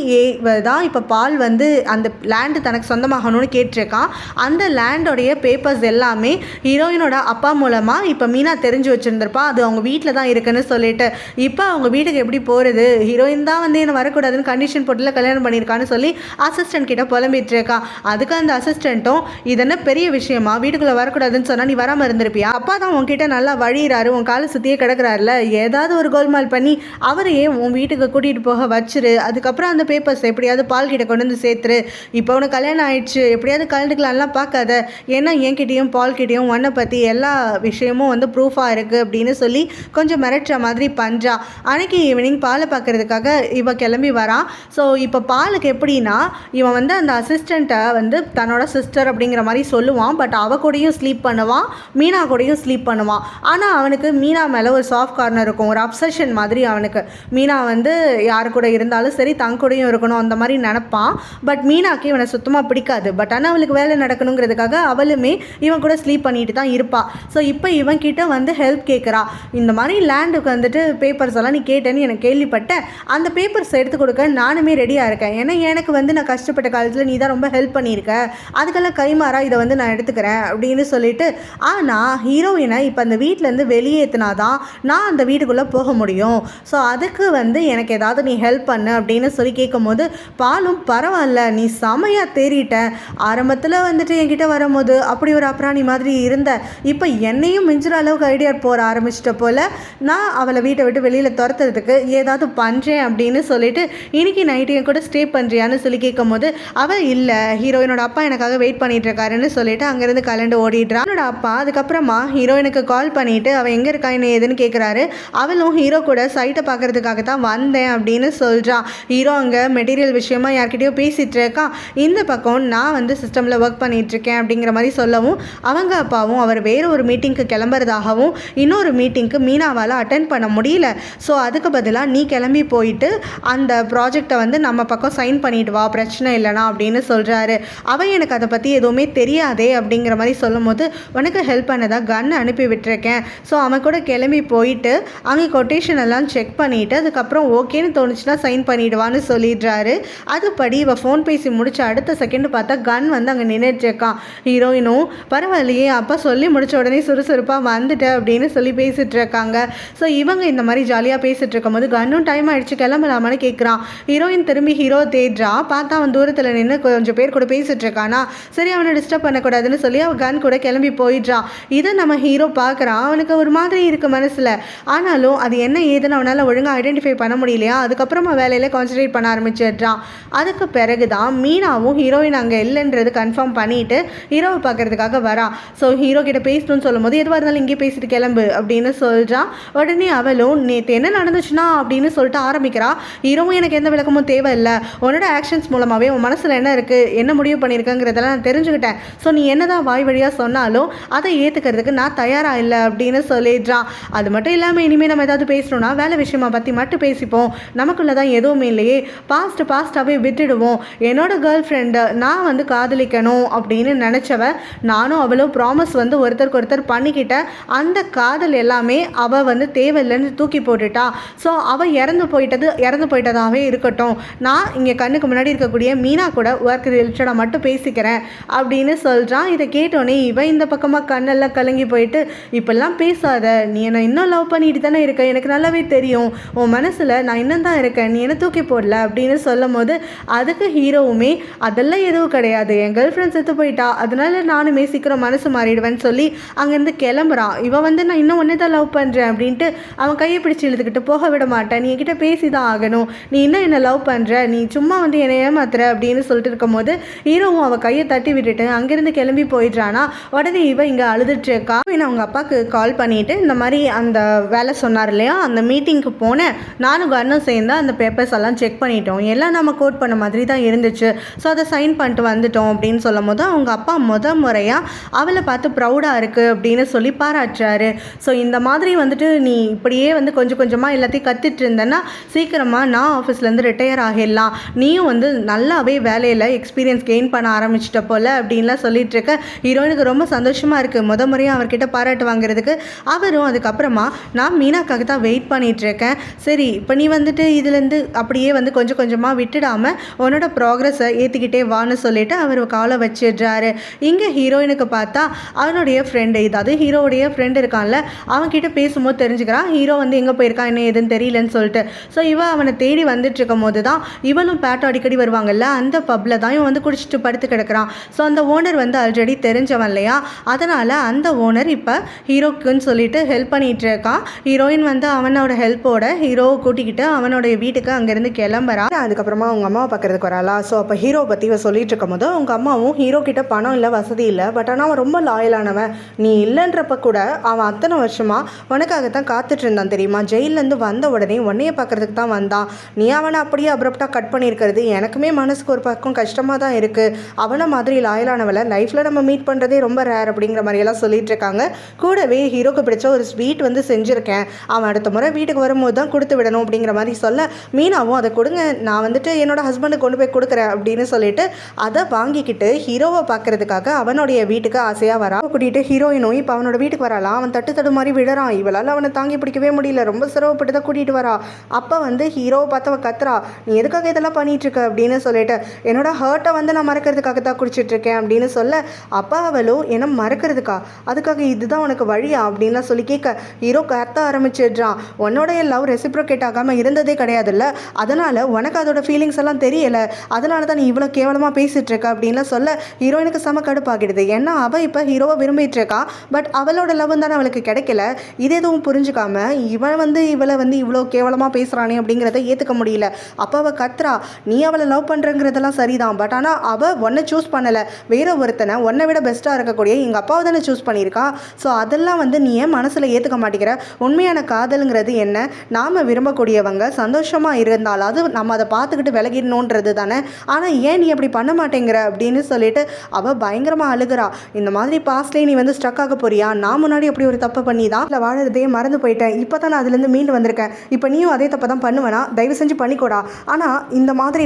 தான் இப்போ பால் வந்து அந்த லேண்டு தனக்கு சொந்தமாகணும்னு கேட்டிருக்கான். அந்த லேண்டோடைய பேப்பர்ஸ் எல்லாமே ஹீரோயினோட அப்பா மூலமாக இப்போ மீனா தெரிஞ்சு வச்சுருந்துருப்பா, அது அவங்க வீட்டில் தான் இருக்குன்னு சொல்லிட்டு, இப்போ அவங்க வீட்டுக்கு எப்படி போகிறது, ஹீரோயின் தான் வந்து என்னை வரக்கூடாதுன்னு கண்டிஷன் போட்டுல கல்யாணம் பண்ணியிருக்கான்னு சொல்லி அசிஸ்டன்ட் கிட்ட புலம்பிட்டு இருக்கா. அதுக்கு அந்த அசிஸ்டண்ட்டும், இது என்ன பெரிய விஷயமா, வீட்டுக்குள்ளே வரக்கூடாதுன்னு சொன்னால் நீ வராமல் இருந்திருப்பியா, அப்பா தான் உன்கிட்ட நல்லா வழியிறாரு, உன் காலை சுற்றியே கிடக்கிறாருல, ஏதாவது ஒரு கோல்மால் பண்ணி அவரையே உன் வீட்டுக்கு கூட்டிகிட்டு போக வச்சிரு, அதுக்கப்புறம் அந்த பேப்பர்ஸ் எப்படியாவது பால் கிட்ட கொண்டு வந்து சேர்த்துரு, இப்போ உனக்கு கல்யாணம் ஆயிடுச்சு, எப்படியாவது கலந்துக்கலாம்லாம் பார்க்காத, ஏன்னா என்கிட்டையும் பால் கிட்டையும் உன்னை பற்றி எல்லா விஷயமும் வந்து ப்ரூஃபாக இருக்குது அப்படின்னு சொல்லி கொஞ்சம் மிரட்டுற மாதிரி பண்ணுறா. அன்னைக்கு ஈவினிங் பாலை பார்க்கறதுக்காக இவன் கிளம்பி வரான். ஸோ இப்போ பாலுக்கு எப்படின்னா, இவன் வந்து அந்த அசிஸ்டண்ட்டை வந்து தன்னோட சிஸ்டர் அப்படிங்கிற மாதிரி சொல்லுவான், பட் அவ கூடயும் ஸ்லீப் பண்ணுவான், மீனா கூடயும் ஸ்லீப் பண்ணுவான். ஆனால் அவனுக்கு மீனா மேலே ஒரு சாஃப்ட் கார்னர் இருக்கும், ஒரு அப்சஷன் மாதிரி அவனுக்கு, மீனா வந்து யார் கூட இருந்தாலும் சரி தங்க கூடயும் இருக்கணும் அந்த மாதிரி நினப்பான். பட் மீனாக்கு இவனை சுத்தமாக பிடிக்காது, பட் ஆனால் அவளுக்கு வேலை நடக்கணுங்கிறதுக்காக அவளுமே இவன் கூட ஸ்லீப் பண்ணிட்டு தான் இருப்பாள். ஸோ இப்போ இவன் கிட்ட வந்து ஹெல்ப் கேட்குறா, இந்த மாதிரி லேண்டுக்கு வந்துட்டு பேப்பர்ஸ் எல்லாம் நீ கேட்டேன்னு எனக்கு கேள்விப்பட்டேன், அந்த பேப்பர்ஸ் எடுத்து கொடுக்க நானுமே ரெடியாக இருக்கேன், ஏன்னா எனக்கு வந்து நான் கஷ்டப்பட்ட காலத்தில் நீ தான் ரொம்ப ஹெல்ப் பண்ணியிருக்க, அதுக்கெல்லாம் கைமாறா இதை வந்து நான் எடுத்துக்கிறேன் அப்படின்னு சொல்லிட்டு, ஆனால் ஹீரோயினை இப்போ அந்த வீட்டிலேருந்து வெளியேற்றினாதான் நான் அந்த வீட்டுக்குள்ளே போக முடியும். ஸோ அதுக்கு வந்து எனக்கு ஏதாவது நீ ஹெல்ப் பண்ணு அப்படின்னு சொல்லி கேட்கும்போது, பாலும் பரவாயில்ல நீ செமையாக தேறிட்ட, ஆரம்பத்தில் வந்துட்டு என்கிட்ட வரும்போது அப்படி ஒரு அப்ராணி மாதிரி இருந்த, இப்போ என்னையும் மிஞ்சுற அளவுக்கு ஐடியா போட ஆரம்பிச்சிட்ட போல், நான் அவளை வீட்டை விட்டு வெளியில் துரத்துறதுக்கு ஏதாவது பண்ணுறேன் அப்படின்னு சொல்லிட்டு இன்னைக்கு நைட்டு என் கூட ஸ்டே பண்ணுறியான்னு சொல்லி கேட்கும்போது, அவள் இல்லை ஹீரோயினோட அப்பா எனக்காக வெயிட் பண்ணிட்டு இருக்காருன்னு சொல்லிட்டு அங்கேருந்து கலண்டு ஓடிடுறான். அவனோட அப்பா அதுக்கப்புறமா ஹீரோயினுக்கு கால் பண்ணிட்டு அவள் எங்கே இருக்கா என்ன ஏதுன்னு கேட்குறாரு. அவளும் ஹீரோ கூட சைட்டை பார்க்கறதுக்காக தான் வந்தேன் அப்படின்னு சொல்கிறான். ஹீரோ அங்கே மெட்டீரியல் விஷயமா யார்கிட்டயோ பேசிகிட்டு இருக்கான். இந்த பக்கம் நான் வந்து சிஸ்டமில் ஒர்க் பண்ணிகிட்ருக்கேன் அப்படிங்கிற மாதிரி சொல்லவும், அவங்க அப்பாவும் அவர் வேறு ஒரு மீட்டிங்க்கு கிளம்புறதாகவும், இன்னொரு மீட்டிங்க்கு மீனாவால் அட்டென்ட் பண்ண முடியல, ஸோ அதுக்கு பதிலாக நீ கிளம்பி போயிட்டு அந்த ப்ராஜெக்டை வந்து நம்ம பக்கம் சைன் பண்ணிட்டு வா, பிரச்சனை இல்லைனா அப்படின்னு சொல்கிறாரு. அவன் எனக்கு அதை பற்றி எதுவுமே தெரியாதே அப்படிங்கிற மாதிரி சொல்லும்போது, உனக்கு ஹெல்ப் பண்ணதா கன் அனுப்பி விட்டுருக்கேன், ஸோ அவன் கூட கிளம்பி போயிட்டு அங்கே கொட்டேஷன் எல்லாம் செக் பண்ணிவிட்டு அதுக்கப்புறம் ஓகேன்னு தோணுச்சுன்னா சைன் பண்ணிவிடுவான்னு சொல்லிடுறாரு. அதுபடி இவள் ஃபோன் பேசி முடிச்ச அடுத்த செகண்ட் பார்த்தா கன் வந்து அங்கே நின்றுட்டுருக்கான். ஹீரோயினும் பரவாயில்லையே அப்பா சொல்லி முடிச்ச உடனே சுறுசுறுப்பாக வந்துட்டு அப்படின்னு சொல்லி பேசிகிட்டு இருக்காங்க. ஸோ இவங்க இந்த மாதிரி ஜாலியாக பேசிகிட்டு இருக்கும்போது கன்னும் டைம் ஆகிடுச்சு கிளம்பலாமான்னு கேட்குறான். ஹீரோயின் திரும்பி ஹீரோ தேடுறா. பார்த்தா அவன் தூரத்தில் நின்று கொஞ்சம் பேர் கூட பேசிகிட்டு இருக்கானா, சரி அவனை டிஸ்டர்ப் பண்ணக்கூடாதுன்னு சொல்லி அவன் கன் கூட கிளம்பி போயிடுறான். இதை நம்ம ஹீரோ பார்க்குறான். அவனுக்கு ஒரு மாதிரி இருக்குது மனசில், ஆனாலும் அது என்ன ஏதுன்னு அவனால் ஒழுங்காக ஐடென்டிஃபை பண்ண முடியலையா. அதுக்கப்புறமா வேலையில் கான்சன்ட்ரேட் பண்ண ஆரம்பிச்சிடுறான். அதுக்கு பிறகு தான் மீனாவும் ஹீரோயின் அங்கே இல்லைன்றது கன்ஃபார்ம் பண்ணிவிட்டு ஹீரோவை பார்க்கறதுக்காக வரான். ஸோ ஹீரோ கிட்ட பேசணும்னு சொல்லும்போது, எதுவாக இருந்தாலும் இங்கே பேசிட்டு கிளம்பு அப்படின்னு சொல்கிறான். உடனே அவளும் நேற்று என்ன நடந்துச்சுன்னா அப்படின்னு சொல்லிட்டு ஆரம்பிக்கிறா. ஹீரோவும் எனக்கு எந்த விளக்கமும் தேவையில்லை, உன்னோட ஆக்ஷன்ஸ் மூலமாகவே உன் மனசில் என்ன இருக்குது என்ன முடிவு பண்ணியிருக்கங்கிறதெல்லாம் நான் தெரிஞ்சுக்கிட்டேன், ஸோ நீ என்ன தான் வாய் வழியாக சொன்னாலும் அதை ஏற்றுக்கிறதுக்கு நான் தயாராக இல்லை அப்படின்னு சொல்லிடுறான். அது மட்டும் இல்லாமல் இனிமேல் நம்ம ஏதாவது பேசணும்னா வேலை விஷயமா பற்றி மட்டும் பேசிப்போம், நமக்குள்ளே தான் எதுவுமே இல்லையே, பாஸ்ட்டாகவே விட்டுடுவோம். என்னோட கேர்ள் ஃப்ரெண்டை நான் வந்து காதலிக்கணும் அப்படின்னு நினச்சவ நானும் அவளும் ப்ராமிஸ் வந்து ஒருத்தருக்கு ஒருத்தர் பண்ணிக்கிட்ட அந்த காதல் எல்லாமே அவள் வந்து தேவையில்லைன்னு தூக்கி போட்டுட்டா. ஸோ அவள் இறந்து போயிட்டதாகவே இருக்கட்டும், நான் இங்கே கண்ணுக்கு முன்னாடி இருக்கக்கூடிய மீனா கூட ஒர்க் ரிலேட்டடாக மட்டும் பேசிக்கிறேன் அப்படின்னு சொல்கிறான். இதை கேட்டோன்னே இவன் இந்த பக்கமாக கண்ணெல்லாம் கலங்கி போயிட்டு, இப்பெல்லாம் பேசாத, நீ என்னை இன்னும் லவ் பண்ணிட்டு தானே இருக்க, எனக்கு நல்லாவே தெரியும், உன் மனசில் நான் இன்னும் தான் இருக்கேன், நீ என்ன தூக்கி போடல அப்படின்னு சொல்லும் போது, அதுக்கு ஹீரோவுமே அதெல்லாம் எதுவும் கிடையாது, என் கேர்ள் ஃப்ரெண்ட் செத்து போயிட்டா, அதனால நானுமே சீக்கிரம் மனசு மாறிடுவேன்னு சொல்லி அங்கேருந்து கிளம்புறான். இவன் வந்து நான் இன்னும் ஒன்றே தான் லவ் பண்ணுறேன் அப்படின்ட்டு அவன் கையை பிடிச்சி இழுத்துக்கிட்டு போக விட மாட்டேன், நீ என்கிட்ட பேசி தான் ஆகணும், நீ இன்னும் என்னை லவ் பண்ணுற, நீ சும்மா வந்து என்னை ஏமாத்துற அப்படின்னு சொல்லிட்டு இருக்கும்போது ஹீரோவும் அவள் கையை தட்டி விட்டுட்டு அங்கேருந்து கிளம்பி போயிடுறானா. உடனே இவன் இங்கே அழுதுட்டு இருக்கா. அவங்க அப்பாவுக்கு கால் பண்ணிவிட்டு இந்த மாதிரி அந்த வேலை சொன்னார் இல்லையா, அந்த மீட்டிங்க்கு போனேன், நானும் கன்னும் சேர்ந்து அந்த பேப்பர்ஸ் எல்லாம் செக் பண்ணிட்டோம், எல்லாம் நம்ம கோட் பண்ண மாதிரி தான் இருந்துச்சு, ஸோ அதை சைன் பண்ணிட்டு வந்துட்டோம் அப்படின்னு சொல்லும் போது அவங்க அப்பா முறையாக அவளை பார்த்து ப்ரௌடாக இருக்குது அப்படின்னு சொல்லி பாராட்டுறாரு. ஸோ இந்த மாதிரி வந்துட்டு நீ இப்படியே வந்து கொஞ்சம் கொஞ்சமாக எல்லாத்தையும் கற்றுட்டு இருந்தேன்னா சீக்கிரமாக நான் ஆஃபீஸ்லேருந்து ரிட்டையர் ஆகிடலாம், நீயும் வந்து நல்லாவே வேலையில் எக்ஸ்பீரியன்ஸ் கெயின் பண்ண ஆரம்பிச்சிட்ட போல் அப்படின்லாம் சொல்லிட்டு இருக்க ஹீரோயினுக்கு ரொம்ப சந்தோஷமாக இருக்குது. முறையாக அவர்கிட்ட பாராட்டு வாங்குறதுக்கு. அவரும் அதுக்கப்புறமா நான் மீனாக்காக தான் வெயிட் பண்ணிகிட்ருக்கேன், சரி இப்போ நீ வந்துட்டு இதுலேருந்து அப்படியே வந்து கொஞ்சம் கொஞ்சமாக விட்டுடாமல் உன்னோட ப்ராக்ரஸை ஏற்றிக்கிட்டே வான்னு சொல்லிட்டு அவர் காலை வச்சிடுறாரு. இங்கே ஹீரோயினுக்கு பார்த்தா அவனுடைய ஃப்ரெண்டு, இதாவது ஹீரோவுடைய ஃப்ரெண்டு இருக்கான்ல, அவன்கிட்ட பேசும்போது தெரிஞ்சுக்கிறான் ஹீரோ வந்து எங்கே போயிருக்கான் என்ன எதுன்னு தெரியலன்னு சொல்லிட்டு. ஸோ இவன் அவனை தேடி வந்துட்டு இருக்கும் போது தான் இவனும் பேட்டோ அடிக்கடி வருவாங்கல்ல அந்த பப்பில் தான் இவன் வந்து குடிச்சிட்டு படுத்து கிடக்கிறான். ஸோ அந்த ஓனர் வந்து ஆல்ரெடி தெரிஞ்சவன் இல்லையா, அதனால் அந்த ஓனர் இப்போ ஹீரோக்குன்னு சொல்லிட்டு ஹெல்ப் பண்ணிகிட்டு இருக்கான். ஹீரோயின் வந்து அவனோட ஹெல்ப்போட ஹீரோவை கூட்டிக்கிட்டு அவனோடைய வீட்டுக்கு அங்கேருந்து கிளம்புறா. அதுக்கப்புறமா அவங்க அம்மாவை பார்க்கறதுக்கு வராளா. ஸோ அப்போ ஹீரோ பற்றி இவ சொல்லிட்டு இருக்கும் போது அவங்க அம்மாவும் ஹீரோ கிட்ட பணம் இல்லை வசதி இல்லை, பட் ஆனால் அவன் ரொம்ப லாயலானவன், நீ இல்லைன்றப்ப கூட அவன் அத்தனை வருஷமாக உனக்காகத்தான் காத்துட்டு இருந்தான் தெரியுமா, ஜெயிலேருந்து வந்த உடனே உன்னைய பார்க்கறதுக்கு தான் வந்தான், நீ அவனை அப்படியே அப்ரப்டாக கட் பண்ணியிருக்கிறது எனக்குமே மனசுக்கு ஒரு பக்கம் கஷ்டமாக தான் இருக்குது, அவனை மாதிரி லாயலானவளை லைஃப்பில் நம்ம மீட் பண்ணுறதே ரொம்ப ரேர் அப்படிங்கிற மாதிரியெல்லாம் சொல்லிட்டு இருக்காங்க. கூடவே ஹீரோக்கு பிடிச்ச ஒரு ஸ்வீட் வந்து செஞ்சுருக்கேன், அவன் அடுத்த முறை வீட்டுக்கு வரும்போது தான் கொடுத்து விடணும் அப்படிங்கிற மாதிரி சொல்ல மீனாவும் அதை கொடுங்க, நான் வந்துட்டு என்னோட ஹஸ்பண்டுக்கு கொண்டு போய் கொடுக்குறேன் அப்படின்னு சொல்லிட்டு அதை வாங்கிக்கிட்டு ஹீரோவை பார்க்கறதுக்காக அவனுடைய வீட்டுக்கு ஆசையாக வரா. கூட்டிகிட்டு ஹீரோயினும் இப்போ அவனோட வீட்டுக்கு வராலாம். அவன் தட்டு மாதிரி விடுறான், இவளால் அவனை தாங்கி பிடிக்கவே முடியல, ரொம்ப சிரமப்பட்டு தான் கூட்டிகிட்டு வரா. அப்போ வந்து ஹீரோவை பார்த்து அவன் கத்துறா, நீ எதுக்காக இதெல்லாம் பண்ணிட்டு இருக்க அப்படின்னு சொல்லிட்டு, என்னோட ஹர்ட்டை வந்து நான் மறக்கிறதுக்காக அதுக்காக தான் குடிச்சிட்ருக்கேன் அப்படின்னு சொல்ல, அப்பா அவளும் என்ன மறக்கிறதுக்கா, அதுக்காக இதுதான் உனக்கு வழியா அப்படின்லாம் சொல்லி கேட்க ஹீரோ கத்த ஆரம்பிச்சிடுறான். உன்னோடைய லவ் ரெசிப்ரோகேட் ஆகாமல் இருந்ததே கிடையாதுல்ல, அதனால் உனக்கு அதோட ஃபீலிங்ஸ் எல்லாம் தெரியலை, அதனால தான் நீ இவ்வளோ கேவலமாக பேசிகிட்டு இருக்க அப்படின்லாம் சொல்ல ஹீரோயினுக்கு செம கடுப்பாகிடுது. ஏன்னா அவள் இப்போ ஹீரோவை விரும்பிட்டு இருக்கா, பட் அவளோட லவ் தானே அவளுக்கு கிடைக்கல. இது எதுவும் புரிஞ்சுக்காம இவளை இவ்வளோ கேவலமாக பேசுகிறானே அப்படிங்கிறத ஏற்றுக்க முடியல. அப்போ அவள் கத்துறா, நீ அவளை லவ் பண்ணுறங்கிறதெல்லாம் சரிதான், பட் ஆனால் அவள் ஒன்றை சூஸ் பண்ணலை, வேற ஒருத்தனை உன்னை விட பெஸ்ட்டாக இருக்கக்கூடிய எங்கள் அப்பாவை தானே சூஸ் பண்ணியிருக்கா. ஸோ அதெல்லாம் நீ ஏன் மனசில் ஏற்றுக்க மாட்டேங்கிற? உண்மையான காதலுங்கிறது என்ன? நாம் விரும்பக்கூடியவங்க சந்தோஷமாக இருந்தாலாவது நம்ம அதை பார்த்துக்கிட்டு விலகிடணுன்றது தானே. ஆனால் ஏன் நீ அப்படி பண்ண மாட்டேங்கிற அப்படின்னு சொல்லிட்டு அவள் பயங்கரமாக அழுகிறா. இந்த மாதிரி பாஸ்ட்லேயே நீ ஸ்ட்ரக் ஆக போறியா? நான் முன்னாடி அப்படி ஒரு தப்பை பண்ணி தான் இல்லை வாழறதையே மறந்து போயிட்டேன், இப்போ தான் நான் அதுலேருந்து மீண்டு வந்திருக்கேன், இப்போ நீயும் அதே தப்பை தான் பண்ணுவேனா? தயவு செஞ்சு பண்ணிக்கூடா. ஆனால் இந்த மாதிரி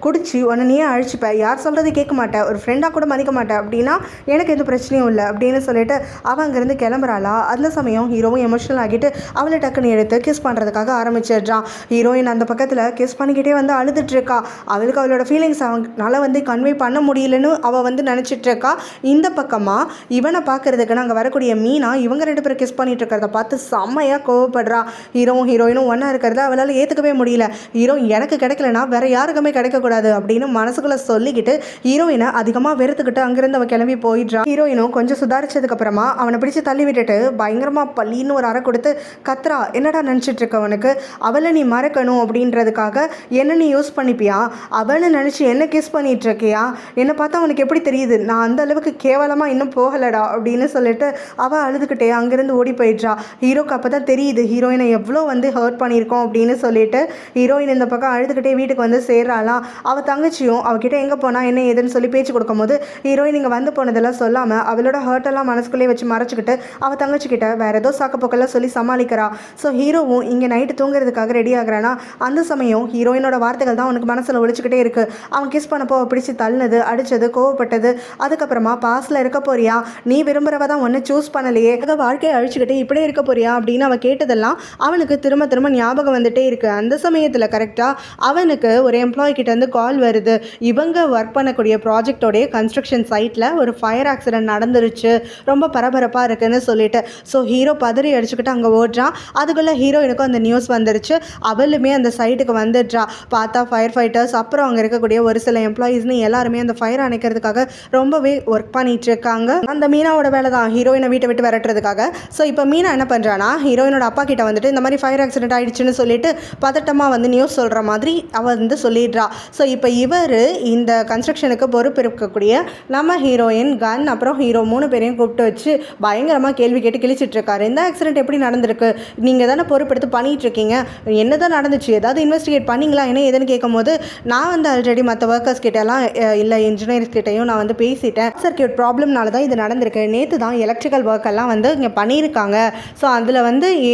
குடிச்சு உன்னை நீயே அழிச்சுப்ப, யார் சொல்கிறதே கேட்க மாட்டேன், ஒரு ஃப்ரெண்டாக கூட மதிக்க மாட்டேன் அப்படின்னா எனக்கு எந்த பிரச்சனையும் இல்லை அப்படின்னு சொல்லிட்டு அவன் அங்கேருந்து கிளம்புறாளா. அந்த சமயம் ஹீரோவும் எமோஷனல் ஆகிட்டு அவளை டக்குன்னு எடுத்து கிஸ் பண்ணுறதுக்காக ஆரம்பிச்சிடுறான். ஹீரோயின் அந்த பக்கத்தில் கிஸ் பண்ணிக்கிட்டே அழுதுட்டு இருக்கா. அவளுக்கு அவளோட ஃபீலிங்ஸ் அவனால் கன்வே பண்ண முடியலன்னு அவள் நினச்சிட்டு இருக்கா. இந்த பக்கமாக இவனை பார்க்கறதுக்குன்னு அங்கே வரக்கூடிய மீனா இவங்க 2 பேரும் கிஸ் பண்ணிட்டு இருக்கிறத பார்த்து செம்மையாக கோவப்படுறா. ஹீரோவும் ஹீரோயினும் ஒன்றா இருக்கிறத அவளால் ஏற்றுக்கவே முடியல. ஹீரோ எனக்கு கிடைக்கலனா வேற யாருக்குமே கிடைக்கக்கூடாது அப்படின்னு மனசுக்குள்ளே சொல்லிக்கிட்டு ஹீரோயினை அதிகமாக வெறுத்துக்கிட்டு அங்கேருந்து அவள் கிளம்பி போயிடுறான். ஹீரோயினும் கொஞ்சம் சுதாரிச்சதுக்கு அப்புறமா அவனை பிடிச்சி தள்ளி விட்டுட்டு பயங்கரமாக பள்ளின்னு ஒரு அறை கொடுத்து கத்ரா, என்னடா நினச்சிட்டு இருக்க, உனக்கு அவளை நீ மறக்கணும் அப்படின்றதுக்காக என்ன நீ யூஸ் பண்ணிப்பியா? அவளை நினச்சி என்ன கிஸ் பண்ணிட்டு இருக்கியா? என்னை பார்த்தா அவனுக்கு எப்படி தெரியுது, நான் அந்த அளவுக்கு கேவலமாக இன்னும் போகலடா அப்படின்னு சொல்லிட்டு அவள் அழுதுகிட்டே அங்கேருந்து ஓடி போயிடுறா. ஹீரோக்கு அப்போ தான் தெரியுது ஹீரோயினை எவ்வளோ ஹர்ட் பண்ணியிருக்கோம் அப்படின்னு சொல்லிட்டு ஹீரோயின் இந்த பக்கம் அழுதுகிட்டே வீட்டுக்கு சேர்றாளாம். அவள் தங்கச்சியும் அவகிட்ட எங்கே போனா என்ன ஏதுன்னு சொல்லி பேச்சு கொடுக்கும் போது ஹீரோயின் இங்கே போனதெல்லாம் சொல்லாமல் அவளோட ஹர்ட்டெல்லாம் மனசுக்குள்ளே வச்சு மறைச்சிக்கிட்டு அவள் தங்கச்சிக்கிட்ட வேற ஏதோ சாக்கப்போக்கெல்லாம் சொல்லி சமாளிக்கிறா. ஸோ ஹீரோவும் இங்கே நைட்டு தூங்குறதுக்காக ரெடி ஆகுறானா. அந்த சமயம் ஹீரோயினோட வார்த்தைகள் தான் அவனுக்கு மனசில் ஒழிச்சுக்கிட்டே இருக்கு. அவன் கிஸ் பண்ணப்போ பிடிச்சி தள்ளினது, அடித்தது, கோவப்பட்டது, அதுக்கப்புறமா பாஸ்டில் இருக்க போறியா, நீ விரும்புகிறவ தான் ஒன்று சூஸ் பண்ணலையே, வாழ்க்கையை அழிச்சுக்கிட்டு இப்படியே இருக்க போறியா அப்படின்னு அவன் கேட்டதெல்லாம் அவனுக்கு திரும்ப திரும்ப ஞாபகம் வந்துட்டே இருக்கு. அந்த சமயத்தில் கரெக்டாக அவனுக்கு ஒரு எம்ப்ளாயி கிட்டேருந்து கால் வருது. இவங்க ஒர்க் பண்ணக்கூடிய ப்ராஜெக்டோடைய கன்ஸ்ட்ரக்ஷன் சைட்டில் ஒரு ஃபயர் ஆக்சிடென்ட் நடந்துருச்சு, ரொம்ப பரபரப்பாக இருக்குன்னு சொல்லிட்டு. ஸோ ஹீரோ பதறி அடிச்சுக்கிட்டு அங்கே ஓடுறான். அதுக்குள்ளே ஹீரோயினுக்கும் அந்த நியூஸ் வந்துருச்சு. அவளுமே அந்த சைட்டுக்கு வந்துடுறா. பார்த்தா ஃபயர் ஃபைட்டர்ஸ் அப்புறம் அங்கே இருக்கக்கூடிய ஒரு சில எம்ப்ளாயீஸ்னு எல்லாருமே அந்த ஃபயர் அணைக்கிறதுக்காக ரொம்பவே ஒர்க் பண்ணிட்டு இருக்காங்க. அந்த மீனாவோட வேலை தான் ஹீரோயினை வீட்டை விட்டு விரட்டுறதுக்காக. ஸோ இப்போ மீனா என்ன பண்ணுறான்னா ஹீரோயினோட அப்பா கிட்ட இந்த மாதிரி ஃபயர் ஆக்சிடென்ட் ஆகிடுச்சுன்னு சொல்லிட்டு பதட்டமாக நியூஸ் சொல்கிற மாதிரி அவள் சொல்லிடுறா. ஸோ இப்போ இவர் இந்த கன்ஸ்ட்ரக்ஷனுக்கு பொறுப்பு இருக்கக்கூடிய நம்ம ஹீரோயின், கன், அப்புறம் ஹீரோ 3 பேரையும் கூப்பிட்டு வச்சு பயங்கரமாக கேள்வி கேட்டு கிழிச்சிட்டு இருக்காரு. இந்த ஆக்சிடென்ட் எப்படி நடந்திருக்கு, நீங்கள் தானே பொறுப்பெடுத்து பண்ணிட்டு இருக்கீங்க, என்ன தான் நடந்துச்சு, ஏதாவது இன்வெஸ்டிகேட் பண்ணிங்களா என்ன ஏதுன்னு கேட்கும் போது நான் ஆல்ரெடி மற்ற ஒர்க்கர்ஸ் கிட்டலாம் இல்லை இன்ஜினியர்ஸ் கிட்டையும் நான் பேசிட்டேன், சர்க்கியூட் ப்ராப்ளம்னால தான் இது நடந்திருக்கு, நேற்று தான் எலக்ட்ரிக்கல் ஒர்க்கெல்லாம் இங்கே பண்ணியிருக்காங்க, ஸோ அதில்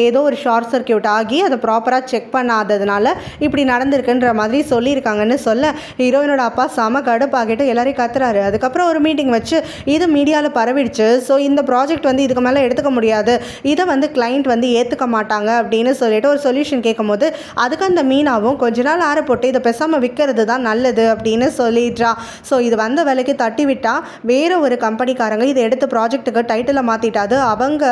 ஏதோ ஒரு ஷார்ட் சர்க்கியூட் ஆகி அதை ப்ராப்பராக செக் பண்ணாததுனால இப்படி நடந்திருக்குன்ற மாதிரி சொல்லியிருக்காங்கன்னு சொல்ல ஹீரோயினோட அப்பா செம கடுப்பாகிட்டு எல்லாரையும் கத்துறாரு. அதுக்கப்புறம் ஒரு மீட்டிங் வச்சு இது மீடியாவில் பரவிடுச்சு, ஸோ இந்த ப்ராஜெக்ட் இதுக்கு மேலே எடுத்துக்க முடியாது, இதை கிளைண்ட் ஏற்றுக்க மாட்டாங்க அப்படின்னு சொல்லிட்டு ஒரு சொல்யூஷன் கேட்கும் போது அதுக்கு அந்த மீனாவும் கொஞ்ச நாள் ஆற போட்டு இதை பேசாமல் விற்கிறது தான் நல்லது அப்படின்னு சொல்லிடுறா. ஸோ இது வந்த வேலைக்கு தட்டி விட்டா வேற ஒரு கம்பெனிக்காரங்க இதை எடுத்து ப்ராஜெக்ட்டுக்கு டைட்டிலை மாற்றிட்டாது அவங்க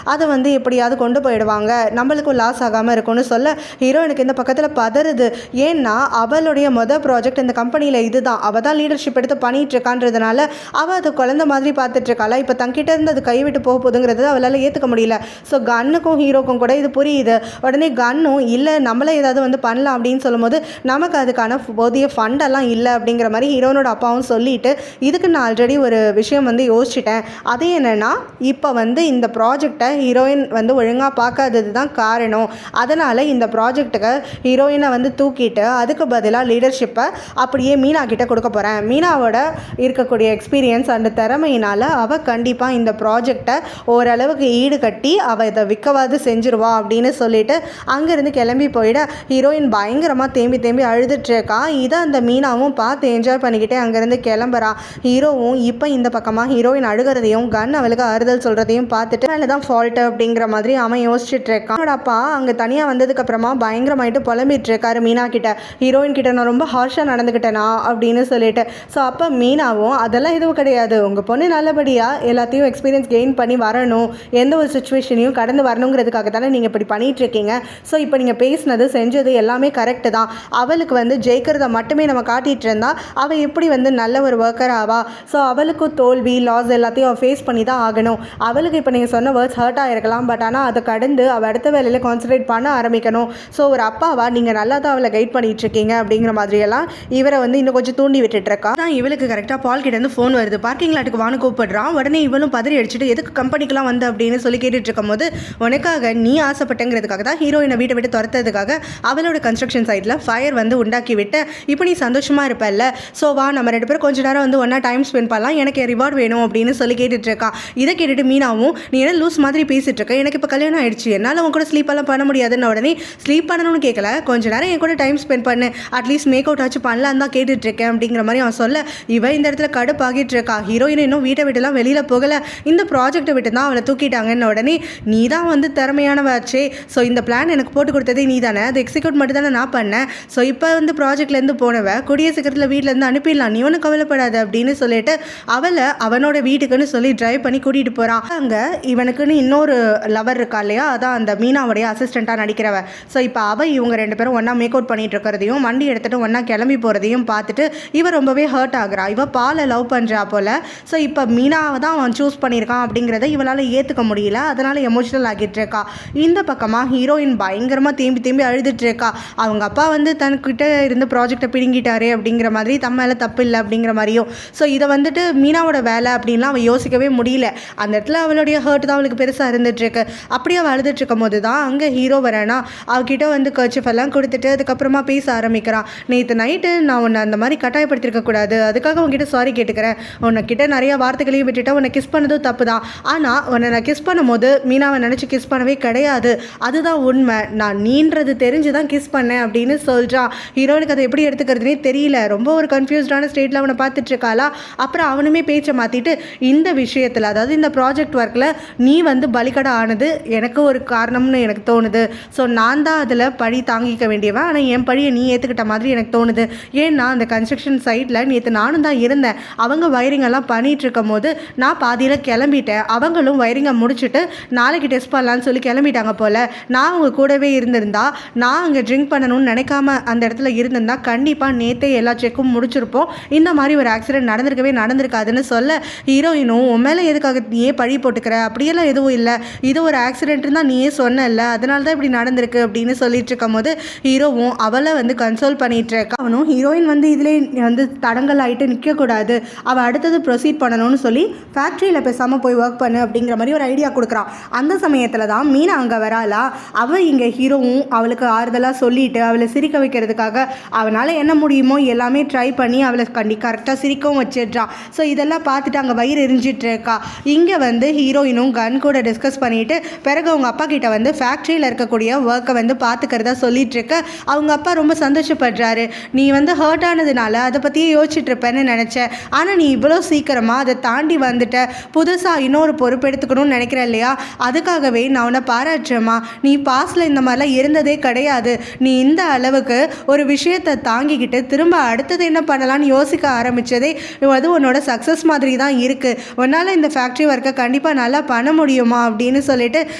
அதை எப்படியாவது கொண்டு போயிடுவாங்க, நம்மளுக்கும் லாஸ் ஆகாமல் இருக்கும்னு சொல்ல ஹீரோயினுக்கு இந்த பக்கத்தில் பதறுது. ஏன்னா அவளுடைய ப்ராஜெக்ட் இந்த கம்பெனியில் இதுதான், அவள் தான் லீடர்ஷிப் எடுத்து பண்ணிட்டு இருக்கான்றதுனால அவள் அது குழந்தை மாதிரி பார்த்துட்டு இருக்காளா. இப்போ தங்கிட்ட இருந்து அது கைவிட்டு போக போகுதுங்கிறது அவளால் ஏற்றுக்க முடியல. ஸோ கன்னுக்கும் ஹீரோக்கும் கூட இது புரியுது. உடனே கன்னும் இல்லை நம்மளே ஏதாவது பண்ணலாம் அப்படின்னு சொல்லும்போது நமக்கு அதுக்கான போதிய ஃபண்டெல்லாம் இல்லை அப்படிங்கிற மாதிரி ஹீரோனோட அப்பாவும் சொல்லிட்டு இதுக்கு நான் ஆல்ரெடி ஒரு விஷயம் யோசிச்சிட்டேன், அது என்னென்னா இப்போ இந்த ப்ராஜெக்டை ஹீரோயின் ஒழுங்காக பார்க்காதது தான் காரணம், அதனால் இந்த ப்ராஜெக்ட்டுக்கு ஹீரோயினை தூக்கிட்டு அதுக்கு பதிலாக லீடர்ஷிப்பை அப்படியே மீனா கிட்ட கொடுக்க போகிறேன், மீனாவோட இருக்கக்கூடிய எக்ஸ்பீரியன்ஸ் அந்த திறமையினால் அவள் கண்டிப்பாக இந்த ப்ராஜெக்டை ஓரளவுக்கு ஈடு கட்டி அவள் இதை விற்கவாது செஞ்சிருவா அப்படின்னு சொல்லிட்டு அங்கேருந்து கிளம்பி போயிட ஹீரோயின் பயங்கரமாக தேம்பி அழுதுட்ருக்கா. இதை அந்த மீனாவும் பார்த்து என்ஜாய் பண்ணிக்கிட்டே அங்கேருந்து கிளம்புறா. ஹீரோவும் இப்போ இந்த பக்கமாக ஹீரோயின் அழுகிறதையும் கன் அவளுக்கு ஆறுதல் சொல்கிறதையும் பார்த்துட்டு அதில் தான் ஃபால்ட்டு அப்படிங்கிற மாதிரி அவன் யோசிச்சுட்டு இருக்கான். அவனோட அப்பா அங்கே தனியாக வந்ததுக்கப்புறமா பயங்கரமாயிட்டு புலம்பிட்டு இருக்காரு மீனா கிட்ட, ஹீரோயின் கிட்ட நான் ரொம்ப ஹார்ஷாக நடந்துக்கிட்டேனா அப்படின்னு சொல்லிட்டு. ஸோ அப்போ மீனாவும் அதெல்லாம் எதுவும் கிடையாது, உங்கள் பொண்ணு நல்லபடியாக எல்லாத்தையும் எக்ஸ்பீரியன்ஸ் கெயின் பண்ணி வரணும், எந்த ஒரு சுச்சுவேஷனையும் கடந்து வரணுங்கிறதுக்காக தானே நீங்கள் இப்படி பண்ணிகிட்ருக்கீங்க. ஸோ இப்போ நீங்கள் பேசினது செஞ்சது எல்லாமே கரெக்டு தான். அவளுக்கு வந்து ஜெயிக்கிறத மட்டுமே நம்ம காட்டிகிட்டு இருந்தால் அவள் எப்படி வந்து நல்ல ஒரு ஒர்க்கர் ஆவா? ஸோ அவளுக்கும் தோல்வி லாஸ் எல்லாத்தையும் அவள் ஃபேஸ் பண்ணி தான் ஆகணும். அவளுக்கு இப்போ நீங்கள் சொன்ன வேர்ட்ஸ் ஹர்ட் ஆகிருக்கலாம், பட் ஆனால் அதை கடந்து அவள் அடுத்த வேலையில் கான்சன்ட்ரேட் பண்ண ஆரம்பிக்கணும். ஸோ ஒரு அப்பாவா நீங்கள் நல்லா தான் அவளை கைட் பண்ணிகிட்ருக்கீங்க அப்படிங்கிற மாதிரியெல்லாம் இவரை வந்து இன்னும் கொஞ்சம் தூண்டி விட்டுட்ருக்கா. தான் இவளுக்கு கரெக்டாக பால் கிட்ட இருந்து ஃபோன் வருது. பார்க்கிங் லாட்டுக்கு வான்னு கூப்பிடுறான். உடனே இவளும் பதறி அடிச்சுட்டு எதுக்கு கம்பெனிக்கெலாம் வந்து அப்படின்னு சொல்லி கேட்டுட்டு இருக்கும் போது, உனக்காக நீ ஆசைப்பட்டங்கிறதுக்காக தான் ஹீரோயினை வீட்டை விட்டு துரத்துறதுக்காக அவளோட கன்ஸ்ட்ரக்ஷன் சைட்டில் ஃபயர் வந்து உண்டாக்கி விட்டு இப்போ நீ சந்தோஷமாக இருப்பல்ல, ஸோ வா நம்ம 2 பேரும் கொஞ்ச நேரம் வந்து ஒன்றா டைம் ஸ்பெண்ட் பண்ணலாம், எனக்கு ரிவார்ட் வேணும் அப்படின்னு சொல்லி கேட்டுட்ருக்கான். இதை கேட்டுட்டு மீனாவும் நீ என்ன லூஸ் மாதிரி பேசிகிட்டு இருக்க, எனக்கு இப்போ கல்யாணம் ஆயிடுச்சு, என்னால் உன் கூட ஸ்லீப்பெல்லாம் பண்ண முடியாதுன்னு. உடனே ஸ்லீப் பண்ணணும்னு கேட்கல, கொஞ்ச நேரம் என் கூட டைம் ஸ்பெண்ட் பண்ணு, அட்லீஸ்ட் மேக் அவுட் ஆச்சு பண்ணலான்னு தான் கேட்டுட்ருக்கேன் அப்படிங்கிற மாதிரி அவன் சொல்ல, இவன் இந்த இடத்துல கடுப்பாகிட்டு இருக்கா. ஹீரோயின் இன்னும் வீட்டை விட்டுலாம் வெளியில் போகலை, இந்த ப்ராஜெக்டை விட்டு தான் அவளை தூக்கிட்டாங்கன்னு. உடனே நீ தான் வந்து திறமையானவாச்சே, ஸோ இந்த பிளான் எனக்கு போட்டு கொடுத்ததே நீ தானே, அது எக்ஸிக்யூட் மட்டும் தானே நான் பண்ணேன், ஸோ இப்போ வந்து ப்ராஜெக்ட்லேருந்து போனவ கூடிய சீக்கிரத்தில் வீட்டிலேருந்து அனுப்பிடலாம், நீ ஒன்றும் கவலைப்படாது அப்படின்னு சொல்லிட்டு அவளை அவனோட வீட்டுக்குன்னு சொல்லி டிரைவ் பண்ணி கூட்டிகிட்டு போகிறான். அங்கே இவனுக்குன்னு இன்னொரு லவர் இருக்கா இல்லையா, அதான் அந்த மீனாவுடைய அசிஸ்டண்ட்டாக நடிக்கிறவ. ஸோ இப்போ இவங்க 2 பேரும் ஒன்றா மேக் அவுட் பண்ணிட்டு இருக்கிறதையும் வண்டி எடுத்துகிட்டு ஒன்றா கிளம்பி போகிறதையும் பார்த்துட்டு இவ ரொம்பவே ஹர்ட் ஆகுறா. இவ பாலை லவ் பண்ணுறா போல். ஸோ இப்போ மீனாவை தான் அவன் சூஸ் பண்ணியிருக்கான் அப்படிங்கிறத இவளால் ஏற்றுக்க முடியல, அதனால் எமோஷனல் ஆகிட்டு இருக்கா. இந்த பக்கமாக ஹீரோயின் பயங்கரமாக தேம்பி அழுதுட்டு இருக்கா. அவங்க அப்பா வந்து தன்கிட்ட இருந்து ப்ராஜெக்டை பிடுங்கிட்டாரு அப்படிங்கிற மாதிரி மேலே தப்பு இல்லை அப்படிங்கிற மாதிரியும். ஸோ இதை வந்துட்டு மீனாவோட வேலை அப்படின்லாம் அவள் யோசிக்கவே முடியல. அந்த இடத்துல அவளுடைய ஹர்ட் தான் அவளுக்கு பெருசாக இருந்துகிட்ருக்கு. அப்படியே அவள் அழுதுட்டு இருக்கும் போது தான் அங்கே ஹீரோ வரேனா அவகிட்ட வந்து கர்ச்சிஃப் எல்லாம் கொடுத்துட்டு அதுக்கப்புறமா பேச ஆரம்பிக்கிறான். நேற்று நைட்டு நான் உன்னை அந்த மாதிரி கட்டாயப்படுத்திருக்கக்கூடாது, அதுக்காக உன்கிட்ட சாரி கேட்டுக்கிறேன், உன்னைக்கிட்ட நிறைய வார்த்தைகளையும் விட்டுட்டா, உன்னை கிஸ் பண்ணதும் தப்பு தான், ஆனால் உன்னை நான் கிஸ் பண்ணும்போது மீனாவை நினச்சி கிஸ் பண்ணவே கிடையாது, அதுதான் உண்மை, நான் நீன்றது தெரிஞ்சு தான் கிஸ் பண்ணேன் அப்படின்னு சொல்கிறான். ஹீரோனுக்கு அதை எப்படி எடுத்துக்கிறதுனே தெரியல, ரொம்ப ஒரு கன்ஃபியூஸ்டான ஸ்டேட்டில் அவனை பார்த்துட்ருக்காளா. அப்புறம் அவனுமே பேச்சை மாற்றிட்டு இந்த விஷயத்தில், அதாவது இந்த ப்ராஜெக்ட் ஒர்க்கில் நீ வந்து பலிக்கடை ஆனது எனக்கு ஒரு காரணம்னு எனக்கு தோணுது. ஸோ நான் தான் அதில் பழி தாங்கிக்க வேண்டியவன், ஆனால் என் பழியை நீ ஏற்றுக்கிட்ட மாதிரி எனக்கு தோணுது. ஏன்னா அந்த கன்ஸ்ட்ரக்ஷன் சைட்டில் நேற்று நானும் தான் இருந்தேன், அவங்க வயரிங் எல்லாம் பண்ணிகிட்டு இருக்கும் போது நான் பாதியில் கிளம்பிட்டேன், அவங்களும் வயரிங்கை முடிச்சுட்டு நாளைக்கு டெஸ்ட் பண்ணலான்னு சொல்லி கிளம்பிட்டாங்க போல். நான் அவங்க கூடவே இருந்திருந்தா, நான் அங்கே ட்ரிங்க் பண்ணணும்னு நினைக்காம அந்த இடத்துல இருந்திருந்தா கண்டிப்பாக நேற்றே எல்லா செக்கும் முடிச்சிருப்போம், இந்த மாதிரி ஒரு ஆக்சிடென்ட் நடந்திருக்காதுன்னு சொல்ல, ஹீரோயினும் உன் மேலே எதுக்காக நீயே பழி போட்டுக்கிற, அப்படியெல்லாம் எதுவும் இல்லை, இது ஒரு ஆக்சிடென்ட்னு தான் நீயே சொன்னல, அதனால தான் இப்படி நடந்திருக்கு அப்படின்னு சொல்லிட்டு இருக்கும் போது ஹீரோவும் அவளை வந்து கன்சோல் பண்ணிட்டு இருக்கா. அவனும் ஹீரோயின் வந்து இதிலே வந்து தடங்கள் ஆகிட்டு நிற்கக்கூடாது, அவள் அடுத்தது ப்ரொசீட் பண்ணணும்னு சொல்லி ஃபேக்ட்ரியில் பேசாமல் போய் ஒர்க் பண்ணு அப்படிங்கிற மாதிரி ஒரு ஐடியா கொடுக்குறான். அந்த சமயத்தில் தான் மீனா அங்கே வராளா. அவள் இங்கே ஹீரோவும் அவளுக்கு ஆறுதலாக சொல்லிட்டு அவளை சிரிக்க வைக்கிறதுக்காக அவனால் என்ன முடியுமோ எல்லாமே ட்ரை பண்ணி அவளை கரெக்டாக சிரிக்கவும் வச்சிடுறான். ஸோ இதெல்லாம் பார்த்துட்டு அங்கே வயிறு எரிஞ்சிட்டு இருக்கா. இங்கே வந்து ஹீரோயினும் கன் கூட டிஸ்கஸ் பண்ணிவிட்டு பிறகு அவங்க அப்பா கிட்ட வந்து ஃபேக்ட்ரியில் இருக்கக்கூடிய ஒர்க்கை வந்து பார்த்துக்கிறதா சொல்லிட்டு இருக்க. அவங்க அப்பா ரொம்ப சந்தோஷப்படுறாரு. நீ வந்து ஹர்ட் ஆனதுனால அதை பற்றியே யோசிச்சுட்டு இருப்பேன்னு நினச்சேன், ஆனால் நீ இவ்வளோ சீக்கிரமாக அதை தாண்டி வந்துட்ட, புதுசாக இன்னொரு பொறுப்பு எடுத்துக்கணும்னு நினைக்கிறேன் இல்லையா, அதுக்காகவே நான் உன்னை பாராட்டுறேம்மா. நீ பாஸ்டில் இந்த மாதிரிலாம் இருந்ததே கிடையாது, நீ இந்த அளவுக்கு ஒரு விஷயத்தை தாங்கிக்கிட்டு திரும்ப அடுத்தது என்ன பண்ணலான்னு யோசிக்க ஆரம்பித்ததே அது உன்னோட சக்ஸஸ் மாதிரி தான் இருக்குது, உன்னால் இந்த ஃபேக்ட்ரி ஒர்க்கை கண்டிப்பாக நல்லா பண்ண முடியுமா அப்படின்னு சொல்லிட்டு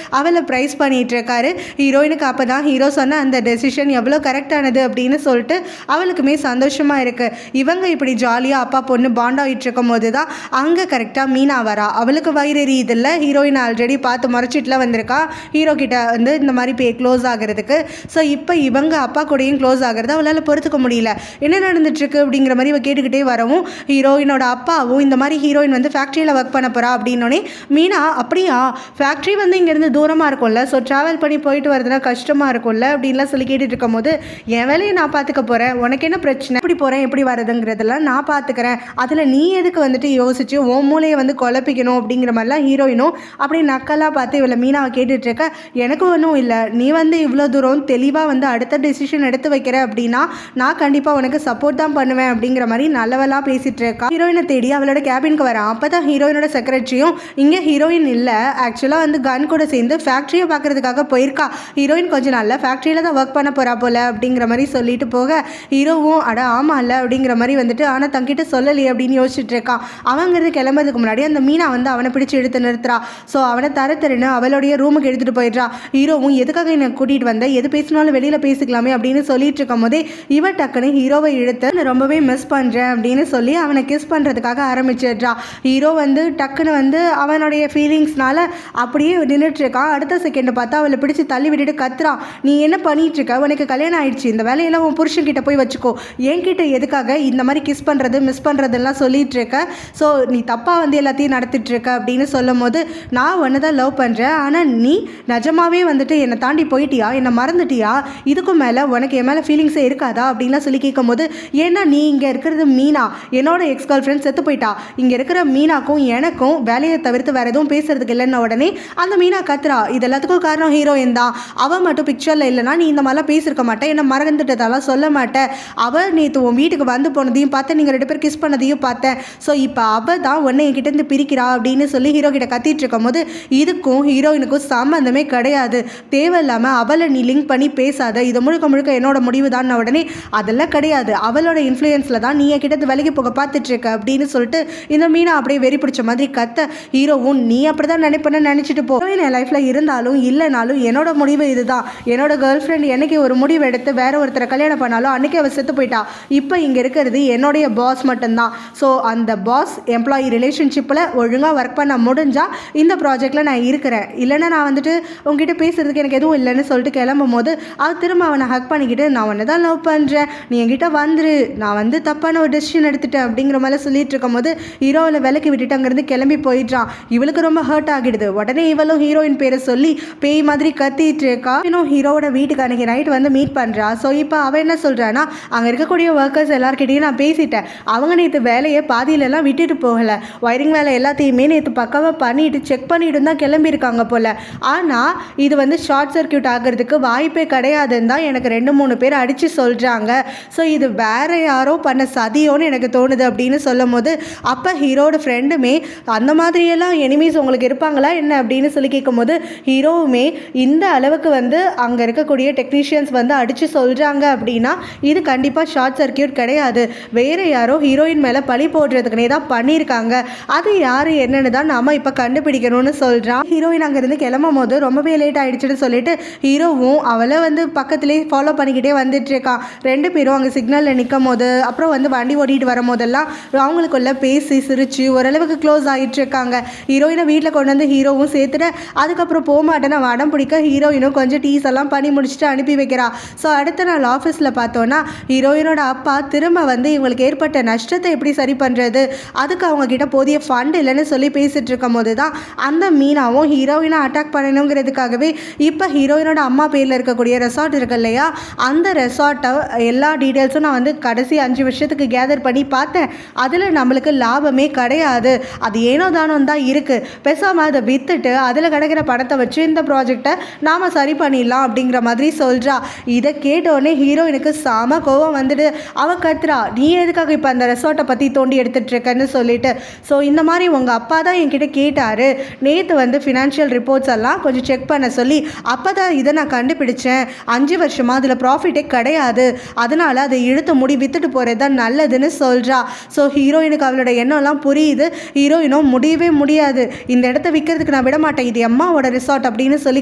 அவளை ப்ரைஸ் பண்ணிகிட்டு இருக்காரு. ஹீரோயினுக்கு அப்போ தான் ஹீரோ சொன்ன அந்த டெசிஷன் எவ்வளோ கரெக்டானது அப்படின்னு சொல்லிட்டு அவளுக்குமே சந்தோஷமாக இருக்குது. இவங்க இப்படி ஜாலியாக அப்பா பொண்ணு பாண்ட் ஆகிட்டு இருக்கும் போது தான் அங்கே கரெக்டாக மீனா வரா. அவளுக்கு வயிறு எரியுதில்ல, ஹீரோயின் ஆல்ரெடி பார்த்து முறைச்சிட்டுலாம் வந்திருக்கா ஹீரோ கிட்ட வந்து இந்த மாதிரி க்ளோஸ் ஆகிறதுக்கு. ஸோ இப்போ இவங்க அப்பா கூடயும் க்ளோஸ் ஆகிறது அவளால் பொறுத்துக்க முடியல. என்ன நடந்துட்டுருக்கு அப்படிங்கிற மாதிரி இவ கேட்டுக்கிட்டே வரவும் ஹீரோயினோட அப்பாவும் இந்த மாதிரி ஹீரோயின் வந்து ஃபேக்ட்ரியில் ஒர்க் பண்ண போகிறா அப்படின்னோடனே மீனா அப்படியா, ஃபேக்ட்ரி வந்து இங்கேருந்து தூரமாக இருக்கும்ல, ஸோ ட்ராவல் பண்ணி போயிட்டு வரதுனா கஷ்டமாக இருக்கும்ல அப்படின்லாம் சொல்லி கேட்டுட்டு இருக்கும் போது, என் வேலையை நான் பார்த்துக்க போகிறேன், உனக்கு என்ன பிரச்சனை, எப்படி போகிறேன் எப்படி வரதுங்கிறதெல்லாம் நான் பார்த்துக்கிறேன், அதில் நீ எதுக்கு வந்துட்டு யோசிச்சு உன் மூலையை வந்து குழப்பிக்கணும் அப்படிங்கிற மாதிரிலாம் ஹீரோயினும் அப்படி நக்கலாக பார்த்து இவளை மீனாவை கேட்டுட்டு இருக்க. எனக்கு ஒன்றும் இல்லை, நீ வந்து இவ்வளோ தூரம் தெளிவாக வந்து அடுத்த டெசிஷன் எடுத்து வைக்கிற அப்படின்னா நான் கண்டிப்பாக உனக்கு சப்போர்ட் தான் பண்ணுவேன் அப்படிங்கிற மாதிரி நல்லவளாக பேசிகிட்டு இருக்கா. ஹீரோயினை தேடி அவளோட கேபினுக்கு வரான். அப்போ தான் ஹீரோயினோட செக்ரட்டரியும் இங்கே ஹீரோயின் இல்லை, ஆக்சுவலாக வந்து கன் கூட சேர்ந்து ஃபேக்ட்ரியை பார்க்குறதுக்காக போயிருக்கா, ஹீரோயின் கொஞ்சம் நாளில் ஃபேக்ட்ரியில் தான் ஒர்க் பண்ண போகிறா போல் அப்படிங்கிற மாதிரி சொல்லிட்டு போக ஹீரோவும் அட ஆமாம் இல்லை அப்படிங்கிற மாதிரி வந்துட்டு ஆனால் தங்கிட்ட சொல்லலையே அப்படின்னு யோசிச்சுட்டு இருக்கான். அவங்கிறது கிளம்புறதுக்கு முன்னாடி அந்த மீனா வந்து அவனை பிடிச்சி எடுத்து நிறுத்துறா. ஸோ அவனை தரன்னு அவளுடைய ரூமுக்கு எடுத்துகிட்டு போயிடுறா. ஹீரோவும் எதுக்காக என்னை கூட்டிகிட்டு வந்த, எது பேசினாலும் வெளியில் பேசிக்கலாமே அப்படின்னு சொல்லிட்டு இருக்கும் போதே இவன் டக்குன்னு ஹீரோவை இழுத்து நான் ரொம்பவே மிஸ் பண்ணுறேன் அப்படின்னு சொல்லி அவனை கிஸ் பண்ணுறதுக்காக ஆரம்பிச்சிடுறா. ஹீரோ வந்து டக்குன்னு வந்து அவனுடைய ஃபீலிங்ஸ்னால அப்படியே நின்றுட்டுருக்கான். அடுத்த செகண்ட் பார்த்தா அவளை பிடிச்சி தள்ளி விட்டுட்டு கத்துறான். நீ என்ன பண்ணிட்டு இருக்க, உனக்கு கல்யாணம் ஆயிடுச்சு, இந்த வேலையெல்லாம் உன் புருஷன்கிட்ட போய் வச்சுக்கோ, என்கிட்ட எதுக்காக இந்த மாதிரி கிஸ் பண்ணுறது மிஸ் பண்ணுறதுலாம் சொல்லிட்டு இருக்க, ஸோ நீ தப்பாக வந்து எல்லாத்தையும் நடத்திட்டு இருக்க அப்படின்னு சொல்லும் போது நான் ஒன்று தான் லவ் பண்ணுறேன், ஆனால் நீ நிஜமாவே வந்துட்டு என்னை தாண்டி போயிட்டியா, என்னை மறந்துட்டியா, இதுக்கும் மேலே உனக்கு என் மேலே ஃபீலிங்ஸே இருக்காதா அப்படின்லாம் சொல்லி கேட்கும் போது ஏன்னா நீ இங்கே இருக்கிறது மீனா, என்னோட எக்ஸ் கேர்ள் ஃப்ரெண்ட் செத்து போயிட்டா, இங்கே இருக்கிற மீனாக்கும் எனக்கும் வேலையை தவிர்த்து வேறு எதுவும் பேசுறதுக்கு இல்லைன்னு உடனே அந்த மீனா கத்துறா. இது எல்லாத்துக்கும் காரணம் ஹீரோயின் தான். அவள் மட்டும் பிக்சரில் இல்லைனா நீ இந்த மாதிரிலாம் பேசியிருக்க மாட்டேன், என்னை மறந்துட்டதாலாம் சொல்ல மாட்டேன். அவள் நேற்று உன் வீட்டுக்கு வந்து போனதையும் பார்த்தேன், நீங்கள் 2 பேர் கிஸ் பண்ணதையும் பார்த்தேன். ஸோ இப்போ அவள் தான் உன்னை என்கிட்டேருந்து பிரிக்கிறா அப்படின்னு சொல்லி ஹீரோ கிட்ட கத்திட்டு இருக்கும் போது இதுக்கும் ஹீரோயினுக்கும் சம்மந்தமே கிடையாது, தேவையில்லாமல் அவளை நீ லிங்க் பண்ணி பேசாத, இது முழுக்க முழுக்க என்னோட முடிவு தான். உடனே அதெல்லாம் கிடையாது, அவளோட இன்ஃப்ளூயன்ஸில் தான் நீ என்கிட்ட விலகி போக பார்த்துட்ருக்க அப்படின்னு சொல்லிட்டு இந்த மீனா அப்படியே வெறி பிடிச்ச மாதிரி கத்த. ஹீரோவும் நீ அப்படி தான் நினைப்பேன்னு நினச்சிட்டு போ, என் லைஃப்பில் இருந்தாலும் இல்லைனாலும் என்னோட முடிவு இதுதான், என்னோட கேர்ள் ஃப்ரெண்ட் என்னைக்கு ஒரு முடிவு எடுத்து வேற ஒருத்தரை கல்யாணம் பண்ணாலும் அன்றைக்கி அவள் செத்து போயிட்டா, இப்போ இங்கே இருக்கிறது என்னுடைய பாஸ் மட்டும்தான். ஸோ அந்த பாஸ் எம்ப்ளாயி ரிலேஷன்ஷிப்பில் ஒழுங்காக ஒர்க் பண்ண முடிஞ்சால் இந்த ப்ராஜெக்டில் நான் இருக்கிறேன், இல்லைன்னா நான் வந்துட்டு உங்ககிட்ட பேசுறதுக்கு எனக்கு எதுவும் இல்லைன்னு சொல்லிட்டு கிளம்பும் போது அது திரும்ப அவனை ஹக் பண்ணிக்கிட்டு நான் உன்னை தான் லவ் பண்ணுறேன், நீ என்கிட்ட வந்துரு, நான் வந்து தப்பான ஒரு டெசிஷன் எடுத்துட்டேன் அப்படிங்கிற மாதிரி சொல்லிட்டு இருக்கும் போது ஹீரோவில் விலக்கி விட்டுட்டு அங்கேருந்து கிளம்பி போயிடுறான். இவளுக்கு ரொம்ப ஹர்ட் ஆகிடுது. உடனே இவளும் ஹீரோயின் பேரை சொல்லி பேய் மாதிரி கத்திட்டு இருக்கா. இன்னும் ஹீரோவோட வீட்டுக்கு அன்றைக்கி நைட் வந்து மீட் பண்ணுறா. ஸோ இப்போ அவன் என்ன சொல்கிறான்னா அங்கே இருக்கக்கூடிய ஒர்க்கர்ஸ் எல்லாருக்கிட்டையும் நான் பேசிட்டேன், அவங்க நேற்று வேலையை பாதியிலலாம் விட்டுட்டு போகலை, ஒயரிங் வேலை எல்லாத்தையுமே நேற்று பக்காவாக பண்ணிட்டு செக் பண்ணிட்டு தான் கிளம்பியிருக்காங்க போல், ஆனால் இது வந்து ஷார்ட் சர்க்கியூட் ஆகிறதுக்கு வாய்ப்பே கிடையாதுன்னு தான் எனக்கு 2-3 பேர் அடித்து சொல்கிறாங்க. ஸோ இது வேறு யாரோ பண்ண சதியோன்னு எனக்கு தோணுது அப்படின்னு சொல்லும் போது அப்போ ஹீரோட ஃப்ரெண்டுமே அந்த மாதிரியெல்லாம் எனிமீஸ் உங்களுக்கு இருப்பாங்களா என்ன அப்படின்னு சொல்லி கேட்கும் போது ஹீரோவுமே இந்த அளவுக்கு வந்து அங்கே இருக்கக்கூடிய டெக்னீஷியன்ஸ் வந்து அடித்து சொல்கிறாங்க அப்படின்னா இது கண்டிப்பாக ஷார்ட் சர்க்கியூட் கிடையாது, வேறு யாரோ ஹீரோயின் மேலே பழி போடுறதுக்குனே தான் பண்ணியிருக்காங்க, அது யார் என்னன்னு தான் நாம் இப்போ கண்டுபிடிக்கணும்னு சொல்கிறான். ஹீரோயின் அங்கேருந்து கிளம்பும் போது ரொம்பவே லேட் ஆகிடுச்சுன்னு சொல்லிட்டு ஹீரோவும் அவளை வந்து பக்கத்துலேயே ஃபாலோ பண்ணிக்கிட்டே வந்துட்டுருக்கான். 2 பேரும் அங்கே சிக்னலில் நிற்கும் போது அப்புறம் வந்து வண்டி ஓட்டிகிட்டு வரும் போதெல்லாம் அவங்களுக்குள்ள பேசி சிரித்து ஓரளவுக்கு க்ளோஸ் ஆகிட்டு இருக்காங்க. ஹீரோயினை வீட்டில் கொண்டு வந்து ஹீரோவும் சேர்த்துட்டு அதுக்கப்புறம் போக மாட்டேன்னு வடம் பிடிக்க ஹீரோயினும் கொஞ்சம் டீஸ் எல்லாம் பண்ணி முடிச்சுட்டு அனுப்பி வைக்கிறா. ஸோ அடுத்த நாள் ஆஃபீஸில் பார்த்தோன்னா ஹீரோயினோட அப்பா திரும்ப வந்து இவங்களுக்கு ஏற்பட்ட நஷ்டத்தை எப்படி சரி பண்ணுறது, அதுக்கு அவங்கக்கிட்ட போதிய ஃபண்ட் இல்லைன்னு சொல்லி பேசிகிட்டு இருக்கும் போது தான் அந்த மீனாவும் ஹீரோயினை அட்டாக் பண்ணணுங்கிறதுக்காகவே இப்போ ஹீரோயினோட அம்மா பேரில் இருக்கக்கூடிய ரெசார்ட் இருக்கு இல்லையா, அந்த ரெசார்ட்டை எல்லா டீட்டெயில்ஸும் நான் வந்து கடைசி 5 வருஷத்துக்கு கேதர் பண்ணி பார்த்தேன், அதில் நம்மளுக்கு லாபமே கிடையாது, அது ஏனோ தானோ தான் இருக்குது, பேசாமல் அதை விற்றுட்டு அதில் கிடைக்கிற பணத்தை வச்சு இந்த ப்ராஜெக்டை நாம் சரி பண்ணிடலாம் அப்படிங்கிற மாதிரி சொல்கிறா. இதை கேட்டோடனே ஹீரோயினுக்கு சாம கோவம் வந்துட்டு அவள் கத்துறா, நீ எதுக்காக இப்போ அந்த ரெசார்ட்டை பற்றி தோண்டி எடுத்துகிட்ருக்கன்னு சொல்லிட்டு. ஸோ இந்த மாதிரி உங்கள் அப்பா தான் என்கிட்ட கேட்டார், நேற்று வந்து ஃபினான்ஷியல் ரிப்போர்ட்ஸ் எல்லாம் கொஞ்சம் செக் பண்ண சொல்லி, அப்போ தான் இதை நான் கண்டுபிடிச்சேன், 5 வருஷமாக அதில் ப்ராஃபிட்டே கிடையாது, அதனால் அதை இழுத்து முடி விற்றுட்டு போகிறது தான் நல்லதுன்னு சொல்கிறா. ஸோ ஹீரோயினுக்கு அவளோட எண்ணம்லாம் புரியுது. ஹீரோயினும் முடியவே முடியாது, இந்த இடத்த விற்கிறதுக்கு நான் விட மாட்டேன், இது அம்மாவோட ரிசார்ட் அப்படின்னு சொல்லி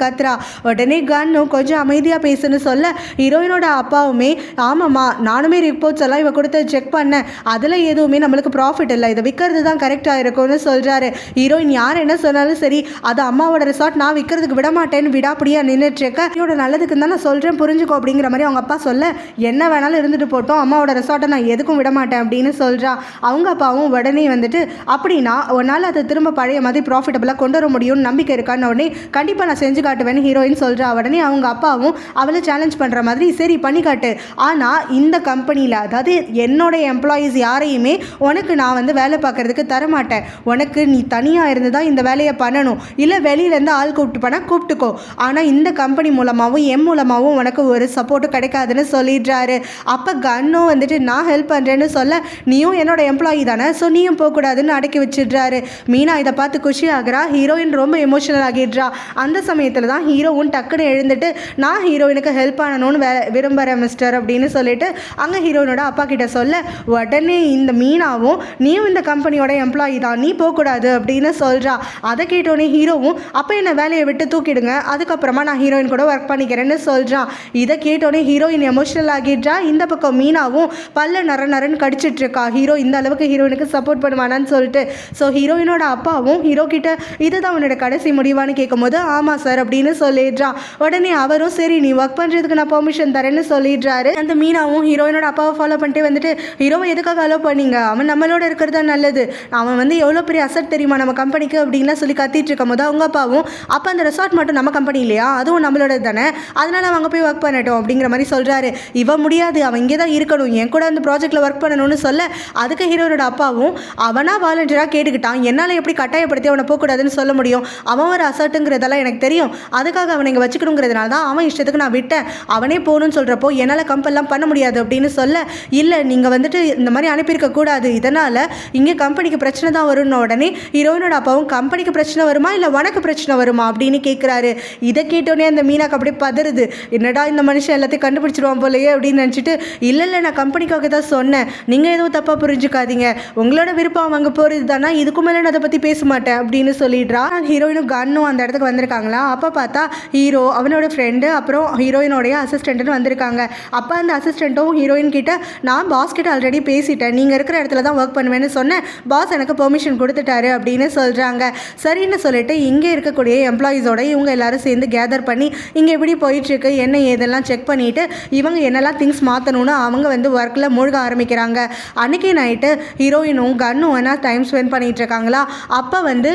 கத்துறா. உடனே கன்னும் கொஞ்சம் அமைதியாக பேசுன்னு சொல்ல ஹீரோயினோட அப்பாவுமே ஆமாம்மா நானுமே ரிப்போர்ட்ஸ் எல்லாம் இவ கொடுத்து செக் பண்ணேன், அதில் எதுவுமே நம்மளுக்கு ப்ராஃபிட் இல்லை, இதை விற்கிறது தான் கரெக்டாக இருக்கும்னு சொல்கிறாரு. ஹீரோயின் யார் என்ன சொன்னாலும் சரி அது அம்மாவோட ரிசார்ட், நான் விற்கிறதுக்கு விட மாட்டேன்னு விடாப்படியாக நின்றுட்டுருக்க, இதோட நல்லதுக்கு தான் நான் சொல்கிறேன் புரிஞ்சுக்கோ அப்படிங்கிற மாதிரி அவங்க அப்பா சொல்ல என்ன வேணாலும் இருந்துட்டு போட்டோம், அம்மாவோட ரிசார்ட்டை நான் எதுக்கும் விட மாட்டேன் அப்படின்னு சொல்கிறா. அவங்க அப்பாவும் உடனே வந்துட்டு அப்படின்னா உன்னால் அதை திரும்ப பழைய மாதிரி ப்ராஃபிட்டபுளாக கொண்டு வர முடியும்னு நம்பிக்கை இருக்கான்னு உடனே கண்டிப்பாக நான் செஞ்சு காட்டுவேன்னு ஹீரோயின் சொல்கிறா. உடனே அவங்க அப்பாவும் அவளை சேலஞ்ச் பண்ணுற மாதிரி சரி பண்ணி காட்டு, ஆனால் இந்த கம்பெனியில் அதாவது என்னோட எம்ப்ளாயீஸ் யாரையுமே உனக்கு நான் வந்து வேலை பார்க்குறதுக்கு தரமாட்டேன், உனக்கு நீ தனியாக இருந்து தான் இந்த வேலையை பண்ணணும், இல்லை வெளியிலேருந்து ஆள் கூப்பிட்டு பண்ணால் கூப்பிட்டுக்கோ, ஆனால் இந்த கம்பெனி மூலமாகவும் என் மூலமாகவும் உனக்கு ஒரு சப்போர்ட்டு கிடைக்காதுன்னு சொல்லிடுறாரு. அப்போ கன்னும் வந்துட்டு நான் ஹெல்ப் பண்ணுறேன்னு சொல்ல நீயும் என்னோட எம்ப்ளாயி தானே, ஸோ நீயும் போகக்கூடாதுன்னு அடக்கி வச்சிடுறாரு. மீனா இதை பார்த்து குஷி ஆகிறா, ஹீரோயின் ரொம்ப எமோஷனல் ஆகிடுறா. அந்த சமயத்தில் தான் ஹீரோவும் டக்குன்னு எழுந்துட்டு நான் ஹீரோயினுக்கு ஹெல்ப் பண்ணணும்னு விரும்புகிறேன் மிஸ்டர் அப்படின்னு சொல்லிட்டு அங்கே ஹீரோயினோட அப்பா கிட்ட சொல்ல உடனே இந்த மீனாவும் நீயும் இந்த கம்பெனியோட எம்ப்ளாயி தான், நீ போகக்கூடாது அப்படின்னு சொல்கிறா. அதை கேட்டோடனே ஹீரோவும் அப்போ என்ன வேலையை விட்டு தூக்கிடுங்க, அதுக்கப்புறமா நான் ஹீரோயின் கூட ஒர்க் பண்ணிக்கிறேன்னு சொல்கிறான். இதை கேட்டோடனே ஹீரோயின் எமோஷனல் ஆகிடுறா. இந்த பக்கம் மீனாவும் பல்ல நரன்னு கடிச்சிட்டு இருக்கா. ஹீரோ இந்த அளவுக்கு ஹீரோயினுக்கு சப்போர்ட் பண்ணுவானான்னு சொல்லிட்டு. ஸோ ஹீரோயினோட அப்பாவும் ஹீரோ கிட்ட இதுதான் உன்னோட கடைசி முடிவான்னு கேட்கும்போது ஆமாம் சார் அப்படின்னு சொல்லிடுறான். உடனே அவரும் சரி நீ ஒர்க் பண்ணுறதுக்கு நான் பெர்மிஷன் தரேன்னு சொல்லிடுறாரு. அந்த மீனாவும் ஹீரோயினோட அப்பாவை ஃபாலோ பண்ணிட்டு வந்துட்டு ஹீரோவை எதுக்காக அலோவ் பண்ணீங்க, அவன் நம்மளோட இருக்கிறது தான் நல்லது, அவன் வந்து எவ்வளோ பெரிய அசட் தெரியுமா நம்ம கம்பெனிக்கு அப்படின்லாம் சொல்லி கத்திட்டு இருக்கும் போது அவங்க அப்பாவும் அப்போ அந்த ரெசார்ட் மட்டும் நம்ம கம்பெனி இல்லையா, அதுவும் நம்மளோட தானே, அதனால அவங்க அங்கே போய் ஒர்க் பண்ணட்டும் அப்படிங்கிற மாதிரி சொல்கிறாரு. இவன் முடியாது, அவன் இங்கே தான் இருக்கணும், என் கூட அந்த ப்ராஜெக்டில் ஒர்க் பண்ணணும்னு சொல்ல அதுக்கு ஹீரோனோட அப்பாவும் அவனா வாலண்டியராக கேட்டுக்கிட்டான், என்னால் எப்படி கட்டாயப்படுத்தி அவனை போகக்கூடாதுன்னு சொல்ல முடியும், அவன் ஒரு அசட்டுங்கிறதெல்லாம் எனக்கு தெரியும், அதுக்காக அவனை இங்கே வச்சுக்கணுங்கிறதுனால தான் அவன் இஷ்டத்துக்கு நான் விட்டேன், அவனே போகணும்னு சொல்கிறப்போ என்னால் கம்பெல்லாம் பண்ண முடியாது அப்படின்னு சொல்ல இல்லை நீங்கள் வந்துட்டு இந்த மாதிரி அனுப்பியிருக்க கூடாது, இதனால் இங்கே கம்பெனிக்கு பிரச்சனை தான் வரும்னு உடனே ஹீரோயினோட அப்பாவும் கம்பெனிக்கு பிரச்சனை வருமா இல்லை உனக்கு பிரச்சனை வருமா அப்படின்னு கேட்குறாரு. இதை கேட்டோடனே அந்த மீனாக்கு அப்படியே பதறுது, என்னடா இந்த மனுஷன் எல்லாத்தையும் கண்டுபிடிச்சிருவான் போலையே அப்படின்னு நினச்சிட்டு இல்லை நான் கம்பெனிக்காக தான் சொன்னேன், நீங்கள் எதுவும் தப்பாக புரிஞ்சுக்காதீங்க, உங்களோட விருப்பம் அவங்க போகிறது தானே, இதுக்கு மேலே நான் அதை பற்றி பேச மாட்டேன் அப்படின்னு சொல்லிடுறா. ஹீரோயினும் கன்னும் அந்த இடத்துக்கு வந்திருக்காங்களா. அப்போ பார்த்தா ஹீரோ அவனோட ஃப்ரெண்டு அப்புறம் ஹீரோயினோடைய அசிஸ்டண்ட்டுன்னு வந்திருக்காங்க. அப்போ அந்த அசிஸ்டண்ட்டும் ஹீரோயின் கிட்ட நான் பாஸ் கிட்ட ஆல்ரெடி பேசிட்டேன், நீங்கள் இருக்கிற இடத்துல தான் ஒர்க் பண்ணுவேன்னு சொன்னேன், பாஸ் எனக்கு பெர்மிஷன் கொடுத்துட்டாரு அப்படின்னு சொல்கிறாங்க. சரின்னு சொல்லிட்டு இங்கே இருக்கக்கூடிய எம்ப்ளாயீஸோட இவங்க எல்லாரும் சேர்ந்து கேதர் பண்ணி இங்கே எப்படி போயிட்டுருக்கு என்ன ஏதெல்லாம் செக் பண்ணிவிட்டு இவங்க என்னெல்லாம் திங்ஸ் மாற்றணும்னு அவங்க வந்து ஒர்க்கில் மூழ்க ஆரம்பிக்கிறாங்க. அன்றைக்கி நைட்டு ஹீரோயினும் கன்னும் வேணா டைம் ஸ்பெண்ட் பண்ணிகிட்டு இருக்காங்களா. அப்போ வந்து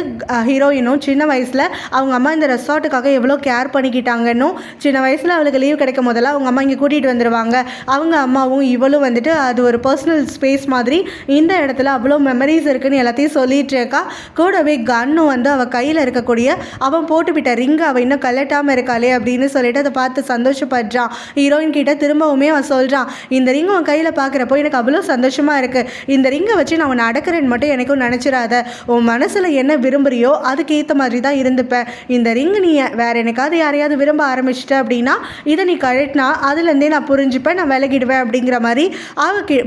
ஹீரோயினும் சின்ன வயசில் அவங்க அம்மா இந்த ரெசார்ட்டுக்காக எவ்வளோ கேர் பண்ணிக்கிட்டாங்கன்னு சின்ன வயசில் அவளுக்கு லீவ் கிடைக்கும் போதெல்லாம் அவங்க அம்மா இங்கே கூட்டிகிட்டு வந்துடுவாங்க. அவங்க அம்மாவும் இவளும் வந்துட்டு அது ஒரு பர்சனல் ஸ்பேஸ் மாதிரி இந்த இடத்துல அவ்வளோ மெமரிஸ் இருக்குன்னு எல்லாத்தையும் சொல்லிட்டு இருக்கா. கூடவே கன்னும் வந்து அவள் கையில் இருக்கக்கூடிய அவன் போட்டுவிட்ட ரிங்கு அவள் இன்னும் கலட்டாமல் இருக்காளே அப்படின்னு சொல்லிட்டு அதை பார்த்து சந்தோஷப்படுறான். ஹீரோயின் கிட்ட திரும்பவுமே அவன் சொல்கிறான், இந்த ரிங் உன் கையில் பார்க்குறப்போ எனக்கு அவ்வளோ சந்தோஷமாக இருக்குது, இந்த ரிங்கை வச்சு நான் உன்னை அடக்கிறேன்னு மட்டும் எனக்கும் நினச்சிடாத, உன் மனசில் என்ன விரும்புறியோ அதுக்கேற்ற மாதிரி தான் இருந்துப்பேன், இந்த ரிங் நீ வேறு எனக்காவது யாரையாவது விரும்ப ஆரம்பிச்சிட்ட அப்படின்னா இதை நீ கழட்டினா அதுலேருந்தே நான் புரிஞ்சுப்பேன், நான் விலகிடுவேன் அப்படிங்கிற மாதிரி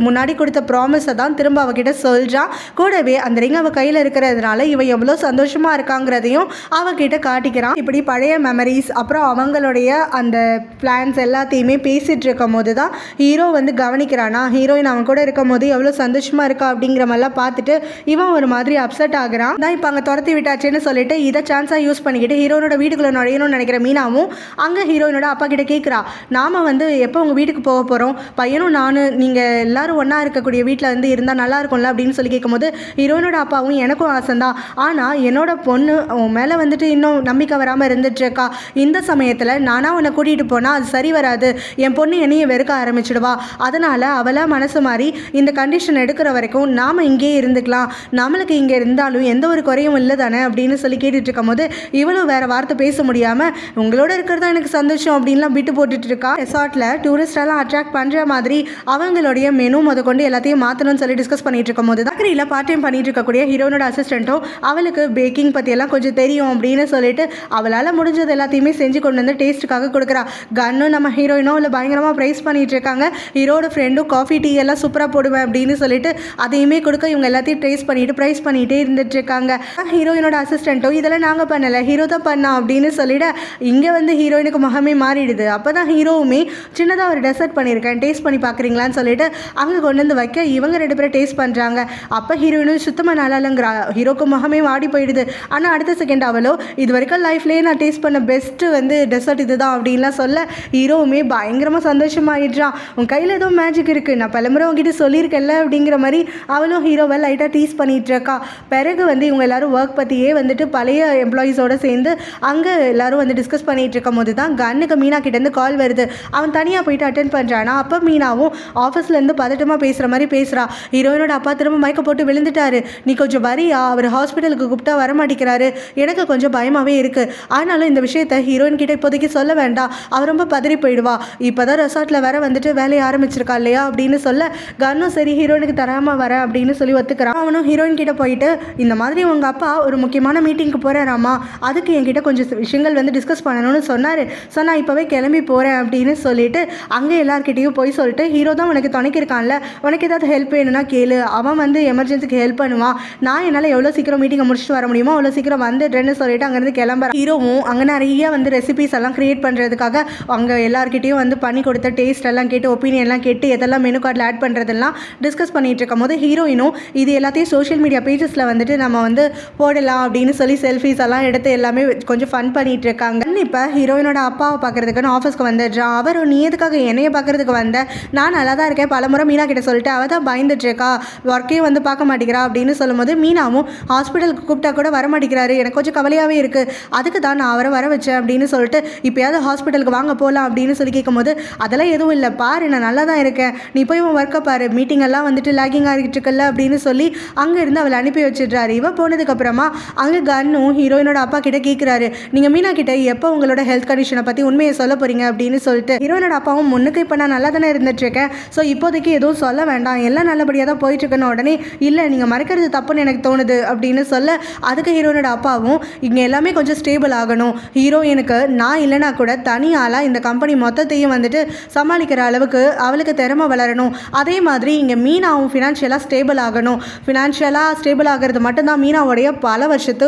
முன்னாடி கொடுத்த ப்ராமிஸை தான் திரும்ப அவகிட்ட சொல்கிறான். கூடவே அந்த ரிங் அவள் கையில் இருக்கிறதுனால இவன் எவ்வளோ சந்தோஷமாக இருக்காங்கிறதையும் அவகிட்ட காட்டிக்கிறான். இப்படி பழைய மெமரிஸ் அப்புறம் அவங்களுடைய அந்த பிளான்ஸ் எல்லாத்தையுமே பேசிகிட்டு இருக்கும் போது தான் ஹீரோ வந்து கவனிக்கிறானா ஹீரோயின் அவன் கூட இருக்கும் போது எவ்வளோ சந்தோஷமாக இருக்கா அப்படிங்கிற மாதிரிலாம் பார்த்துட்டு இவன் ஒரு மாதிரி அப்செட் ஆகுறான். தான் இப்போ அங்கே துரத்தி விட்டாச்சுன்னு சொல்லிட்டு இதை சான்ஸாக யூஸ் பண்ணிக்கிட்டு ஹீரோனோட வீட்டுக்குள்ளே நுழையணும்னு நினைக்கிற மீனாவும் அங்கே ஹீரோயினோட அப்பா கிட்ட கேட்குறா, நாம் வந்து எப்போ உங்கள் வீட்டுக்கு போக போகிறோம், பையனும் நானும் நீங்கள் எல்லோரும் ஒன்றா இருக்கக்கூடிய வீட்டில் வந்து இருந்தால் நல்லா இருக்கும்ல அப்படின்னு சொல்லி கேட்கும்போது ஹீரோயினோட அப்பாவும் எனக்கும் ஆசை தான், ஆனால் என்னோட பொண்ணு உன் மேலே வந்துட்டு இன்னும் நம்பிக்கை வராமல் இருந்துட்டுருக்கா, இந்த சமயத்தில் நானாக உன்னை கூட்டிகிட்டு போனால் அது சரி வராது, என் பொண்ணு என்னையும் வெறுக்க ஆரம்பிச்சிடுவா, அதனால் அவளாக மனசு மாறி இந்த கண்டிஷன் எடுக்கிற வரைக்கும் நாம் இங்கேயே இருந்துக்கலாம், நம்மளுக்கு இங்கே இருந்தாலும் எந்த ஒரு குறையும் இல்லை தானே அப்படின்னு சொல்லி கேட்டுட்டு இருக்கும் போது இவளும் வேறு வார்த்தை பேச முடியாமல் உங்களோட இருக்கிறது தான் எனக்கு சந்தோஷம் அப்படின்லாம் விட்டு போட்டுட்டு இருக்கா. ரெசார்ட்டில் டூரிஸ்டெல்லாம் அட்ராக்ட் பண்ணுற மாதிரி அவங்களுடைய மெனு கொண்டு எல்லாத்தையும் மாற்றணும்னு சொல்லி டிஸ்கஸ் பண்ணிட்டு இருக்கும் போது பேக்கரியில் பார்ட் டைம் பண்ணிட்டு இருக்கக்கூடிய ஹீரோனோட அசிஸ்டண்ட்டும் அவளுக்கு பேக்கிங் பற்றியெல்லாம் கொஞ்சம் தெரியும் அப்படின்னு சொல்லிட்டு அவளால் முடிஞ்சது எல்லாத்தையுமே செஞ்சு கொண்டு வந்து டேஸ்ட்டுக்காக கொடுக்குறா. கன்னும் நம்ம ஹீரோயினும் அவளை பயங்கரமாக ப்ரைஸ் பண்ணிட்டு இருக்காங்க. ஹீரோட ஃப்ரெண்டும் காஃபி டீ எல்லாம் சூப்பராக போடுவேன் அப்படின்னு சொல்லிட்டு அதையுமே கொடுக்க இவங்க எல்லாத்தையும் ட்ரேஸ் பண்ணிட்டு ப்ரைஸ் பண்ணிகிட்டே இருந்துட்டு இருக்காங்க. ஹீரோயினோட அசிஸ்டண்ட்டும் இதெல்லாம் நாங்கள் பண்ணலை ஹீரோ தான் பண்ணா அப்படின்னு சொல்லிட இங்கே வந்து ஹீரோயினுக்கு முகமே மாறிடுது. அப்போ தான் ஹீரோவுமே சின்னதாக ஒரு டெசர்ட் பண்ணியிருக்கேன் டேஸ்ட் பண்ணி பார்க்குறீங்களான்னு சொல்லிட்டு அங்கே கொண்டு வந்து வைக்க இவங்க ரெண்டு பேரும் டேஸ்ட் பண்ணுறாங்க. அப்போ ஹீரோயினும் சுத்தமாக நல்லா இல்லைங்கிறா, ஹீரோக்கு முகமே வாடி போயிடுது. ஆனால் அடுத்த செகண்ட் அவளோ இது வரைக்கும் லைஃப்லேயே நான் டேஸ்ட் பண்ண பெஸ்ட்டு வந்து டெசர்ட் இது தான் அப்படின்லாம் சொல்ல ஹீரோவுமே பயங்கரமாக சந்தோஷமாகிடுறான். உன் கையில் ஏதோ மேஜிக் இருக்குது, நான் பலமுறை உங்ககிட்ட சொல்லியிருக்கேன்ல அப்படிங்கிற மாதிரி அவளும் ஹீரோவை லைட்டாக டீஸ் பண்ணிகிட்டு இருக்கா. பிறகு வந்து இவங்க எல்லோரும் ஒர்க் பற்றியே வந்துட்டு பழைய எம்ப்ளாயீஸோடு சேர்ந்து அங்கே எல்லோரும் வந்து டிஸ்கஸ் பண்ணிகிட்டு இருக்கும் போது தான் கன்னுக்கு மீனா கிட்டேருந்து கால் வருது. அவன் தனியாக போயிட்டு அட்டென்ட் பண்ணுறானா. அப்போ மீனாவும் ஆஃபீஸ்லேருந்து பதட்டமாக பேசுகிற மாதிரி பேசுகிறா. ஹீரோயினோட அப்பா திரும்ப மயக்க போட்டு விழுந்துட்டாரு, நீ கொஞ்சம் வரியா, அவர் ஹாஸ்பிட்டலுக்கு கூப்பிட்டா வரமாட்டேங்கிறாரு, எனக்கு கொஞ்சம் பயமாகவே இருக்குது, ஆனாலும் இந்த விஷயத்தை ஹீரோயின் கிட்ட இப்போதைக்கு சொல்ல வேண்டாம், அவர் ரொம்ப பதறி போயிடுவா, இப்போ தான் ரெசார்ட்டில் வேற வந்துட்டு வேலையை ஆரம்பிச்சிருக்கா இல்லையா அப்படின்னு சொல்ல கன்னும் சரி ஹீரோயினுக்கு தராமல் வரேன் அப்படின்னு சொல்லி ஒத்துக்கிறான். அவனும் ஹீரோயின் கிட்ட போயிட்டு இந்த மாதிரி உங்கள் அப்பா ஒரு முக்கியமான மீட்டிங்க்கு போகிறாராமா, அதுக்கு என்கிட்ட கொஞ்சம் விஷயங்கள் வந்து டிஸ்கஸ் பண்ணணும்னு சொன்னார், ஸோ நான் இப்போவே கிளம்பி போகிறேன் அப்படின்னு சொல்லிட்டு அங்கே எல்லார்கிட்டையும் போய் சொல்லிட்டு ஹீரோ தான் உனக்கு துணைக்கிருக்கான்ல, உனக்கு ஏதாவது ஹெல்ப் வேணும்னா கேளு, அவன் வந்து எமர்ஜென்சிக்கு ஹெல்ப் பண்ணுவான், நான் என்னால் எவ்வளோ சீக்கிரம் மீட்டிங்கை முடிச்சுட்டு வர முடியுமோ அவ்வளோ சீக்கிரம் வந்துடுறேன்னு சொல்லிட்டு அங்கேருந்து கிளம்புற ஹீரோவும் அங்கே நிறைய வந்து ரெசிபிஸ் எல்லாம் க்ரியேட் பண்ணுறதுக்காக அங்கே எல்லாருக்கிட்டையும் வந்து பண்ணி கொடுத்த டேஸ்ட் எல்லாம் கேட்டு ஒப்பீனியன்லாம் கேட்டு எதெல்லாம் மெனு கார்டில் ஆட் பண்ணுறதெல்லாம் டிஸ்கஸ் பண்ணிட்டு இருக்கும் போது ஹீரோயினும் இது எல்லாத்தையும் சோஷியல் மீடியா பேஜஸில் வந்துட்டு நம்ம வந்து போடலாம் அப்படின்னு சொல்லி செல்ஃபீஸ் எல்லாம் எடுத்து எல்லாமே கொஞ்சம் ஃபன் பண்ணிட்டு இருக்காங்க. இப்போ ஹீரோயினோட அப்பாவை பார்க்கறதுக்குன்னு ஆஃபீஸ்க்கு வந்துடுறான். அவர் நீ எதுக்காக என்னைய பார்க்கறதுக்கு வந்த, நான் நல்லா தான் இருக்கேன், பலமுறை மீனா கிட்ட சொல்லிட்டு அவள் தான் பயந்துட்டு இருக்கா, ஒர்க்கே வந்து பார்க்க மாட்டேங்கிறா அப்படின்னு சொல்லும்போது மீனாவும் ஹாஸ்பிட்டலுக்கு கூப்பிட்டா கூட வர மாட்டேங்கிறாரு, எனக்கு கொஞ்சம் கவலையாகவே இருக்குது, அதுக்கு தான் நான் அவரை வர வச்சேன் அப்படின்னு சொல்லிட்டு இப்போயாவது ஹாஸ்பிட்டலுக்கு வாங்க போகலாம் அப்படின்னு சொல்லி கேட்கும்போது அதெல்லாம் எதுவும் இல்லை பாரு, நான் நல்லா தான் இருக்கேன், நீ போய் உன் ஒர்க்கை பாரு, மீட்டிங் எல்லாம் வந்துட்டு லேகிங் ஆகிட்டு இருக்கல அப்படின்னு சொல்லி அங்கேருந்து அவளை அனுப்பி வச்சிடுறாரு. இவ போனதுக்கப்புறமா அங்கே கன்னும் ஹீரோயினோட அப்பா கிட்ட கேட்குறாரு, நீங்கள் மீனா கிட்ட எப்போ உங்களோட ஹெல்த் கண்டிஷனை பற்றி உண்மையை சொல்ல போகிறீங்க அப்படின்னு சொல்லிட்டு ஹீரோயினோட அப்பாவும் முன்னுக்கு இப்போ நான் நல்லா தானே இருந்துட்டுருக்கேன், ஸோ இப்போதைக்கு எதுவும் சொல்ல வேண்டாம், எல்லாம் நல்லபடியாக தான் போயிட்டுருக்குன்னு உடனே இல்லை நீங்கள் மறைக்கிறது தப்புன்னு எனக்கு தோணுது அப்படின்னு சொல்ல அதுக்கு ஹீரோயினோட அப்பாவும் இங்கே எல்லாமே கொஞ்சம் ஸ்டேபிள் ஆகணும், ஹீரோயினுக்கு நான் இல்லைனா கூட தனியாளாக இந்த கம்பெனி மொத்தத்தையும் வந்துட்டு சமாளிக்கிற அளவுக்கு அவளுக்கு திறமை வளரணும், அதே மாதிரி இங்கே மீனாவும் ஃபினான்ஷியலாக ஸ்டேபிள் ஆகணும், ஃபினான்ஷியலாக ஸ்டேபிள் ஆகிறது மட்டும்தான் மீனாவுடைய பல வருஷத்து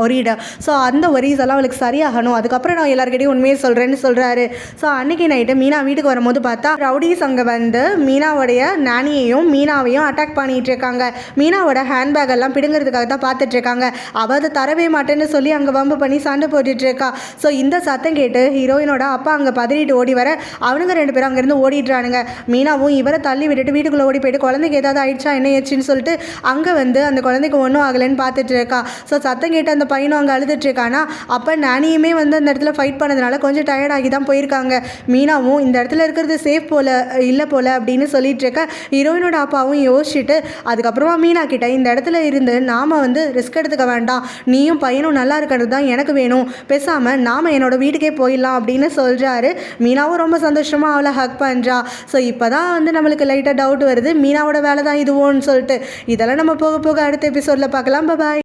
ஒரீடு, ஸோ அந்த ஒரீஸ் எல்லாம் அவளுக்கு சரியாகணும், அதுக்கப்புறம் நான் எல்லாருக்கிட்டையும் உண்மையை சொல்கிறேன்னு சொல்கிறாரு. ஸோ அன்றைக்கி நைட்டு மீனா வீட்டுக்கு வரும்போது பார்த்தா ரவுடிஸ் அங்கே வந்து மீனாவுடைய நானியையும் மீனாவையும் அட்டாக் பண்ணிகிட்டு இருக்காங்க. மீனாவோட ஹேண்ட்பேக் எல்லாம் பிடுங்கிறதுக்காக தான் பார்த்துட்டு இருக்காங்க. அவள் அதை தரவே மாட்டேன்னு சொல்லி அங்கே வம்பு பண்ணி சண்டை போட்டுட்டு இருக்கா. ஸோ இந்த சத்தம் கேட்டு ஹீரோயினோட அப்பா அங்கே பதறிட்டு ஓடி வர அவனுங்க 2 பேரும் அங்கேருந்து ஓடிடுறானுங்க. மீனாவும் இவரை தள்ளி விட்டுட்டு வீட்டுக்குள்ளே ஓடி போயிட்டு குழந்தைக்கு ஏதாவது ஆயிடுச்சா என்ன ஏச்சுன்னு சொல்லிட்டு அங்கே வந்து அந்த குழந்தைக்கு ஒன்றும் ஆகலைன்னு பார்த்துட்டு இருக்கா. ஸோ சத்தம் கேட்டு அந்த பையனும் அங்கே அழுதுட்டு இருக்கானா. அப்போ நானியுமே வந்து அந்த இடத்துல ஃபைட் பண்ணதுனால கொஞ்சம் டயர்டாகி தான் போயிருக்காங்க. மீனாவும் இந்த இடத்துல இருக்கிறது சேஃப் போல இல்லை போல அப்படின்னு சொல்லிட்டு இருக்க ஹீரோயினோட அப்பாவும் யோசிச்சுட்டு அதுக்கப்புறமா மீனா கிட்ட இந்த இடத்துல இருந்து நாம் வந்து ரிஸ்க் எடுத்துக்க வேண்டாம், நீயும் பையனும் நல்லா இருக்கிறது தான் எனக்கு வேணும், பேசாமல் நாம் என்னோட வீட்டுக்கே போயிடலாம் அப்படின்னு சொல்கிறாரு. மீனாவும் ரொம்ப சந்தோஷமாக அவளை ஹக் பண்ணுறா. ஸோ இப்போ தான் வந்து நம்மளுக்கு லைட்டாக டவுட் வருது மீனாவோட வேலை தான் இதுவோன்னு சொல்லிட்டு. இதெல்லாம் நம்ம போக போக அடுத்த எபிசோடில் பார்க்கலாம். பாய்.